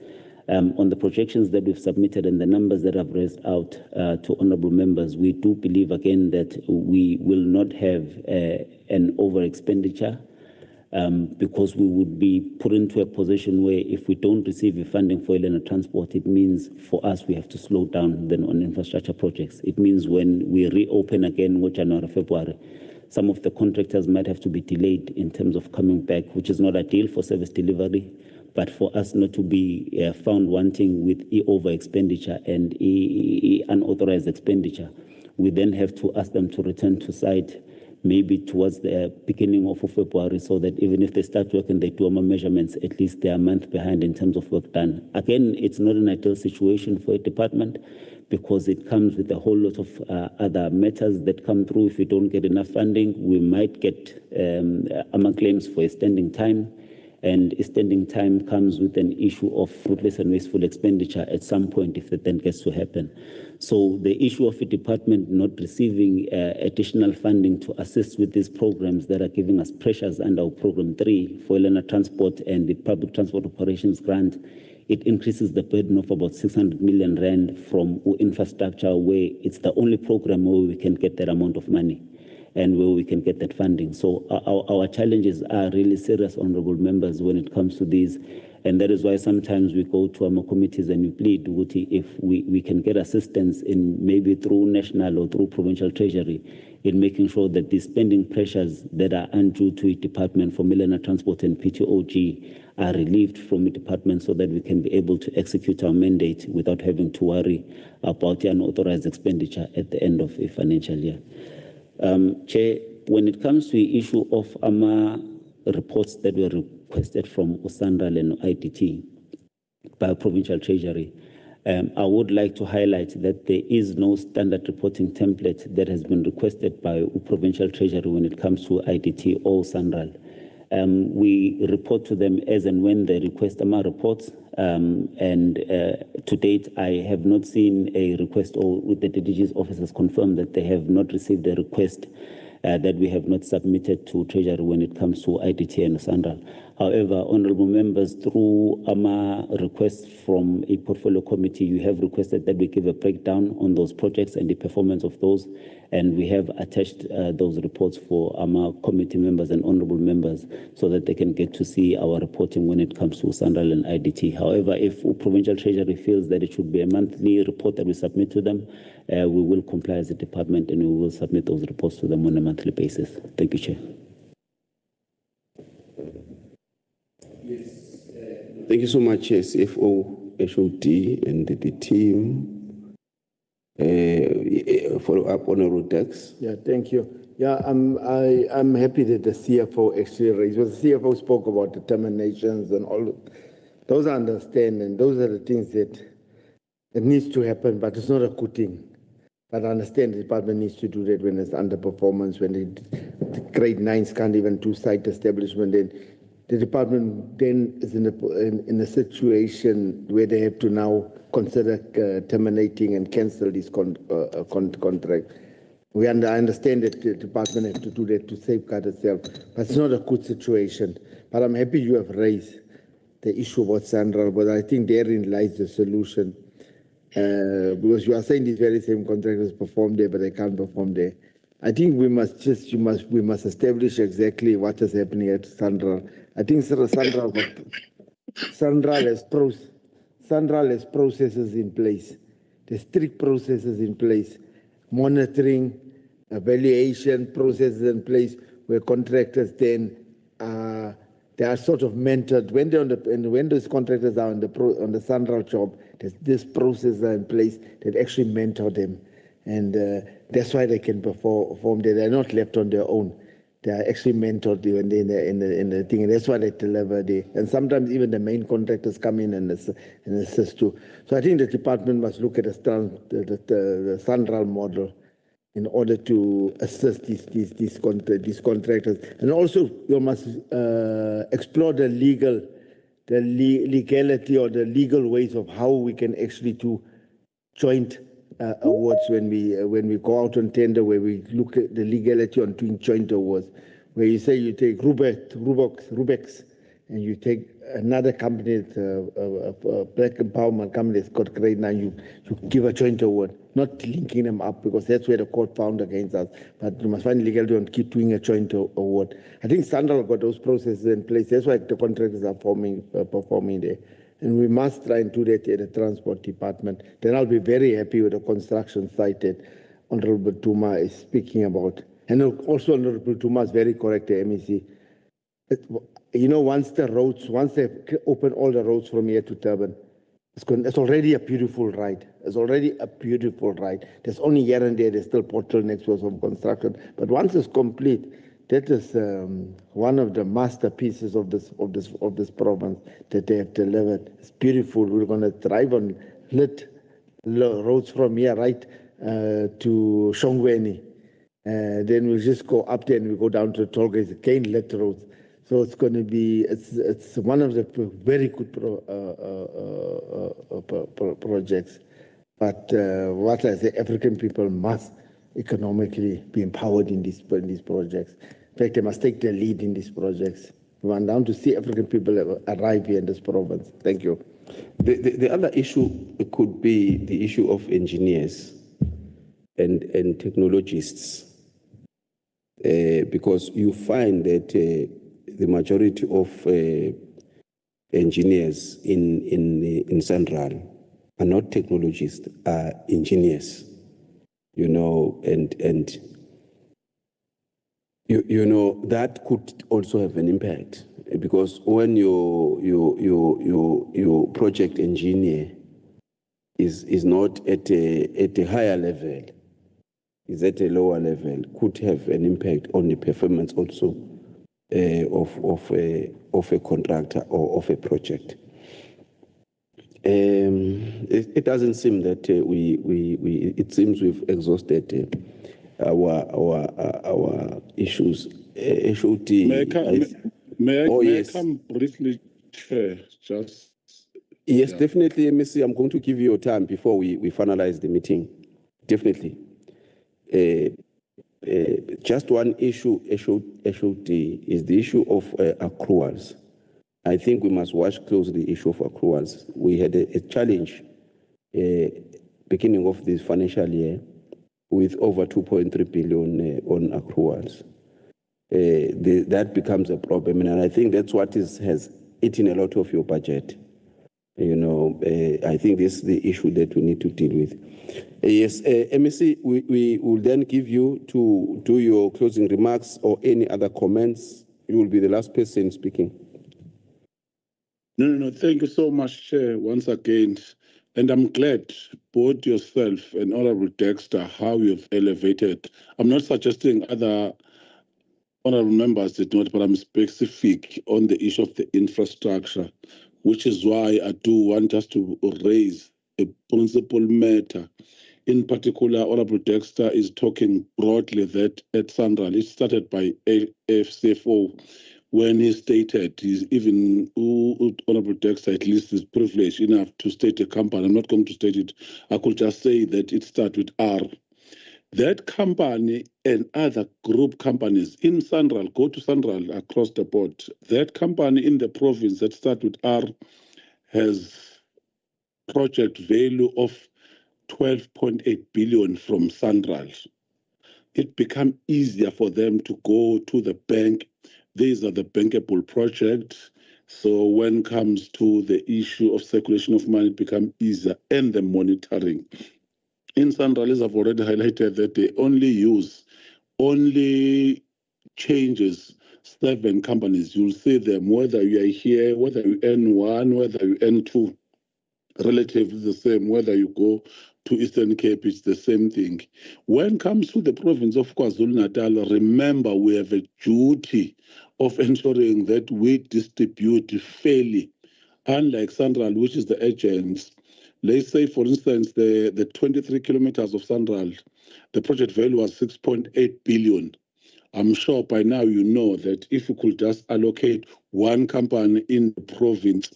on the projections that we've submitted and the numbers that I've raised out to honorable members, we do believe again that we will not have an over expenditure because we would be put into a position where if we don't receive the funding for Elena Transport, it means for us we have to slow down then on infrastructure projects. It means when we reopen again, January, February, some of the contractors might have to be delayed in terms of coming back, which is not ideal for service delivery, but for us not to be found wanting with over expenditure and unauthorized expenditure, we then have to ask them to return to site maybe towards the beginning of February, so that even if they start work and they do our measurements, at least they are a month behind in terms of work done. Again, it's not an ideal situation for a department because it comes with a whole lot of other matters that come through. If we don't get enough funding, we might get claims for extending time, and extending time comes with an issue of fruitless and wasteful expenditure at some point if that then gets to happen. So the issue of a department not receiving additional funding to assist with these programs that are giving us pressures under our Program 3 for Elena Transport and the Public Transport Operations Grant, it increases the burden of about 600 million rand from infrastructure, where it's the only program where we can get that amount of money and where we can get that funding. So our challenges are really serious, honorable members, when it comes to these. And that is why sometimes we go to our committees and we plead, if we can get assistance in maybe through national or through provincial treasury in making sure that the spending pressures that are undue to a department for Elena Transport and PTOG are relieved from a department so that we can be able to execute our mandate without having to worry about the unauthorized expenditure at the end of a financial year. Chair, when it comes to the issue of reports that were requested from Sanral and IDT by Provincial Treasury, I would like to highlight that there is no standard reporting template that has been requested by Provincial Treasury when it comes to IDT or Sanral. We report to them as and when they request reports, and to date I have not seen a request, or with the DDG's officers confirmed that they have not received a request that we have not submitted to Treasury when it comes to IDT and Sanral. However, honorable members, through requests from a portfolio committee, you have requested that we give a breakdown on those projects and the performance of those, and we have attached those reports for our committee members and honorable members so that they can get to see our reporting when it comes to Sanral and IDT. However, if Provincial Treasury feels that it should be a monthly report that we submit to them, we will comply as a department and we will submit those reports to them on a monthly basis. Thank you, Chair. Thank you so much, CFO, HOD, and the team. Follow up, Honorable Dex. Yeah, thank you. Yeah, I'm happy that the CFO actually raised. Well, the CFO spoke about determinations and all. Those I understand, and those are the things that needs to happen, but it's not a good thing. But I understand the department needs to do that when it's underperformance, when the grade 9s can't even do site establishment. Then the department then is in a situation where they have to now consider terminating and cancel this contract. I understand that the department has to do that to safeguard itself, but it's not a good situation. But I'm happy you have raised the issue about Sanral, but I think therein lies the solution. Because you are saying these very same contractors perform there, but they can't perform there. I think we must establish exactly what is happening at Sanral. I think Sanral has pros. Central has processes in place. There's strict processes in place, monitoring, evaluation processes in place where contractors then they are sort of mentored when they're when those contractors are on the Central job. There's this process are in place that actually mentor them, and that's why they can perform. They're not left on their own. They are actually mentored when they're in the thing, and that's why they deliver. And sometimes even the main contractors come in and assist too. So I think the department must look at the Central model in order to assist these contractors, and also you must explore the legality or the legal ways of how we can actually do joint awards when we go out on tender, where we look at the legality on doing joint awards, where you say you take Rubex, and you take another company, a black empowerment company that's got grade 9, you give a joint award, not linking them up, because that's where the court found against us. But you must find legality and keep doing a joint award. I think Central got those processes in place. That's why the contractors are performing there. And we must try and do that at the transport department. Then I'll be very happy with the construction site that Honorable Duma is speaking about. And also Honorable Duma is very correct, the MEC. Once they open all the roads from here to Durban, it's already a beautiful ride. It's already a beautiful ride. There's only here and there's still bottlenecks for some construction. But once it's complete, that is one of the masterpieces of this province that they have delivered. It's beautiful. We're going to drive on lit roads from here right to Shongweni. Then we'll just go up there and we go down to the toll gates, again lit roads. So it's going to be, it's one of the very good projects. But what I say, African people must economically be empowered in these projects. In fact, they must take the lead in these projects. We want down to see African people arrive here in this province. Thank you. The other issue could be the issue of engineers and technologists, because you find that the majority of engineers in Central are not technologists, are engineers. And that could also have an impact, because when your project engineer is not at a higher level, is at a lower level, could have an impact on the performance also of a contractor or of a project. It doesn't seem that it seems we've exhausted our issues. HOT. May I come briefly, Chair? Yes, definitely, MEC. I'm going to give you your time before we finalize the meeting. Definitely. Just one issue, HOT, is the issue of accruals. I think we must watch closely the issue of accruals. We had a challenge beginning of this financial year with over 2.3 billion on accruals. That becomes a problem, and I think that's what has eaten a lot of your budget. I think this is the issue that we need to deal with. Yes, MEC, we will then give you to do your closing remarks or any other comments. You will be the last person speaking. No. Thank you so much, Chair, once again. And I'm glad both yourself and Honorable Dexter, how you've elevated. I'm not suggesting other honorable members did not, but I'm specific on the issue of the infrastructure, which is why I do want us to raise a principal matter. In particular, Honorable Dexter is talking broadly that at Central, it started by FCFO when he stated, Honorable Dexter at least is privileged enough to state a company. I'm not going to state it. I could just say that it started with R. That company and other group companies in Central, go to Central across the board. That company in the province that starts with R has project value of 12.8 billion from Central. It became easier for them to go to the bank. These are the bankable projects. So when it comes to the issue of circulation of money, it becomes easier, and the monitoring. In Central, as I've already highlighted, that they only changes 7 companies. You'll see them, whether you are here, whether you earn 1, whether you earn 2, relatively the same. Whether you go to Eastern Cape, it's the same thing. When it comes to the province of KwaZulu-Natal, remember we have a duty of ensuring that we distribute fairly. Unlike Central, which is the agents, let's say, for instance, the 23 kilometers of Central, the project value was 6.8 billion. I'm sure by now you know that if you could just allocate one company in the province,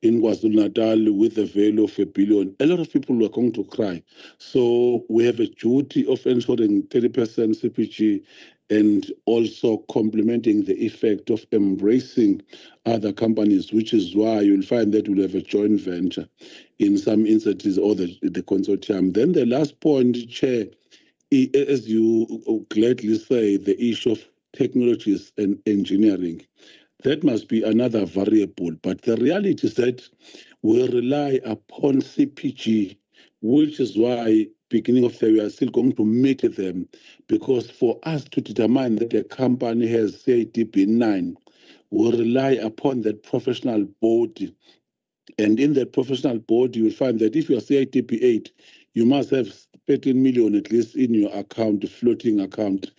in KwaZulu-Natal, with a value of 1 billion, a lot of people were going to cry. So we have a duty of ensuring 30% CPG and also complementing the effect of embracing other companies, which is why you'll find that we'll have a joint venture in some instances, or the consortium. Then the last point, Chair, as you gladly say, the issue of technologies and engineering. That must be another variable. But the reality is that we rely upon CPG, which is why beginning of the year we are still going to meet them, because for us to determine that a company has CITB 9, we rely upon that professional body. And in that professional body, you will find that if you are CITB 8, you must have 13 million at least in your account, floating account.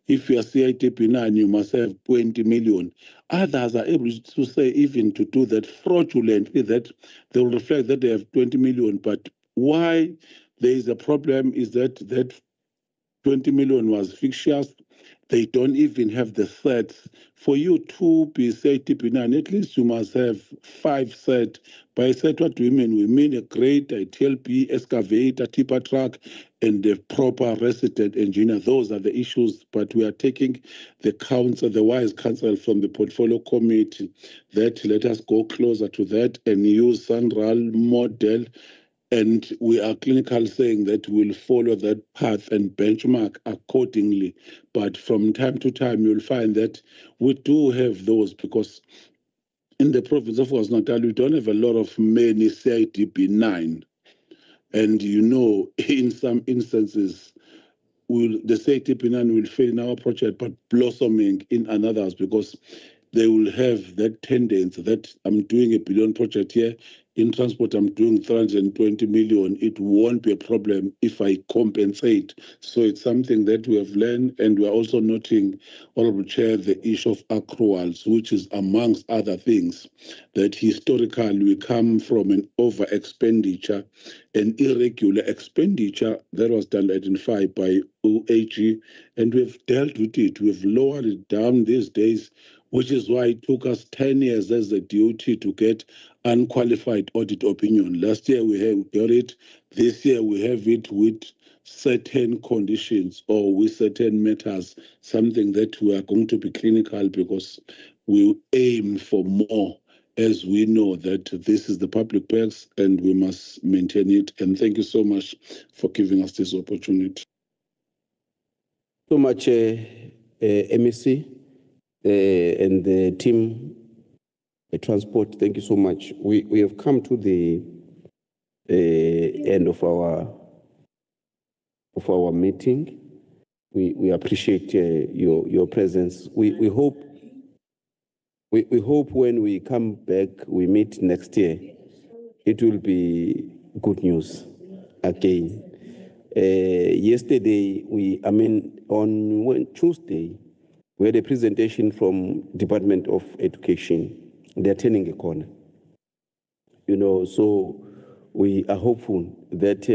If you are CITB 9, you must have 20 million. Others are able to say, even to do that fraudulently, that they will reflect that they have 20 million. But why there is a problem is that 20 million was fictitious. They don't even have the sets. For you to be CITB 9, at least you must have 5 sets. By set, what do we mean? We mean a grader, a TLP, excavator, tipper truck, and the proper resident engineer. Those are the issues, but we are taking the counsel, the wise counsel from the portfolio committee, that let us go closer to that and use Sanral model. And we are clinical saying that we'll follow that path and benchmark accordingly. But from time to time, you'll find that we do have those, because in the province of KwaZulu-Natal, we don't have a lot of many CITB 9. And in some instances, the CITB 9 will fail in our project, but blossoming in others, because they will have that tendency that I'm doing a billion project here. In transport, I'm doing 320 million. It won't be a problem if I compensate. So it's something that we have learned, and we are also noting, Honorable Chair, the issue of accruals, which is amongst other things, that historically we come from an over expenditure, an irregular expenditure that was identified by OAG, and we've dealt with it. We've lowered it down these days, which is why it took us 10 years as a duty to get unqualified audit opinion. Last year we got it. This year we have it with certain conditions or with certain matters, something that we are going to be clinical, because we aim for more, as we know that this is the public purse and we must maintain it. And thank you so much for giving us this opportunity. So much, MEC. And the team, transport, thank you so much. We have come to the end of our meeting. We appreciate your presence. We hope when we come back, we meet next year, it will be good news again. Yesterday, on Tuesday, we had a presentation from Department of Education. They're turning a corner. So we are hopeful that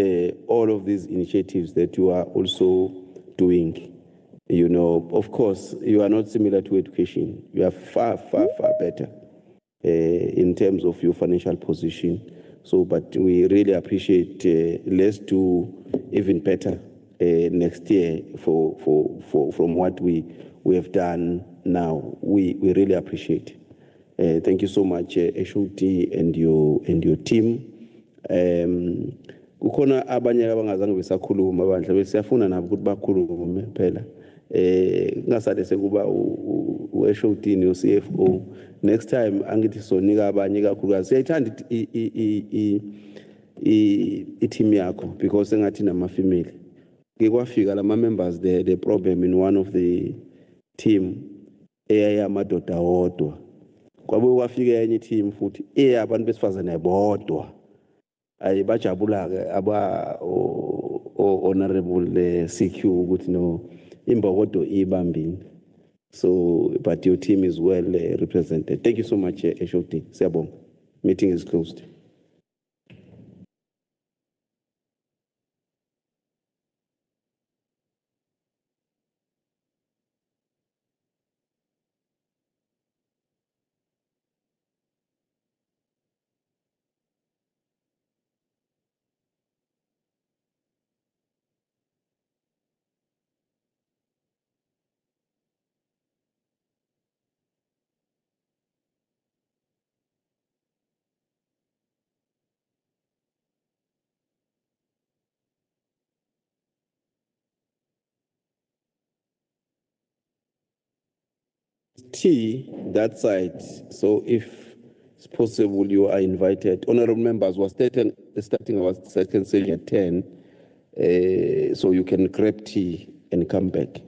all of these initiatives that you are also doing, of course, you are not similar to education. You are far, far, far better in terms of your financial position. So, but we really appreciate, let's do even better next year from what we have done now. We really appreciate. Thank you so much, HOD and your team. Kukhona abanye abangazange besakhuluma bandla besiyafuna nabo ukuthi bakhulume phela. Ngasade sekuba Eshotini CFO. Next time angithi sonika abanye kakhulukazi siyayithanda i-team yakho because engathi nama-female. Ke kwafika lama members the problem in one of the team eyayamadoda wodwa. Kwabe kwafika enye team futhi abantu besifazane bodwa. Bajabula ke aba honorable CQ ukuthi no imbokodo ibambini. So but your team is well represented. Thank you so much Eshoti. Siyabonga. Meeting is closed. T, that side. So if it's possible, you are invited. Honorable members, we're starting our second session at 10. So you can grab tea and come back.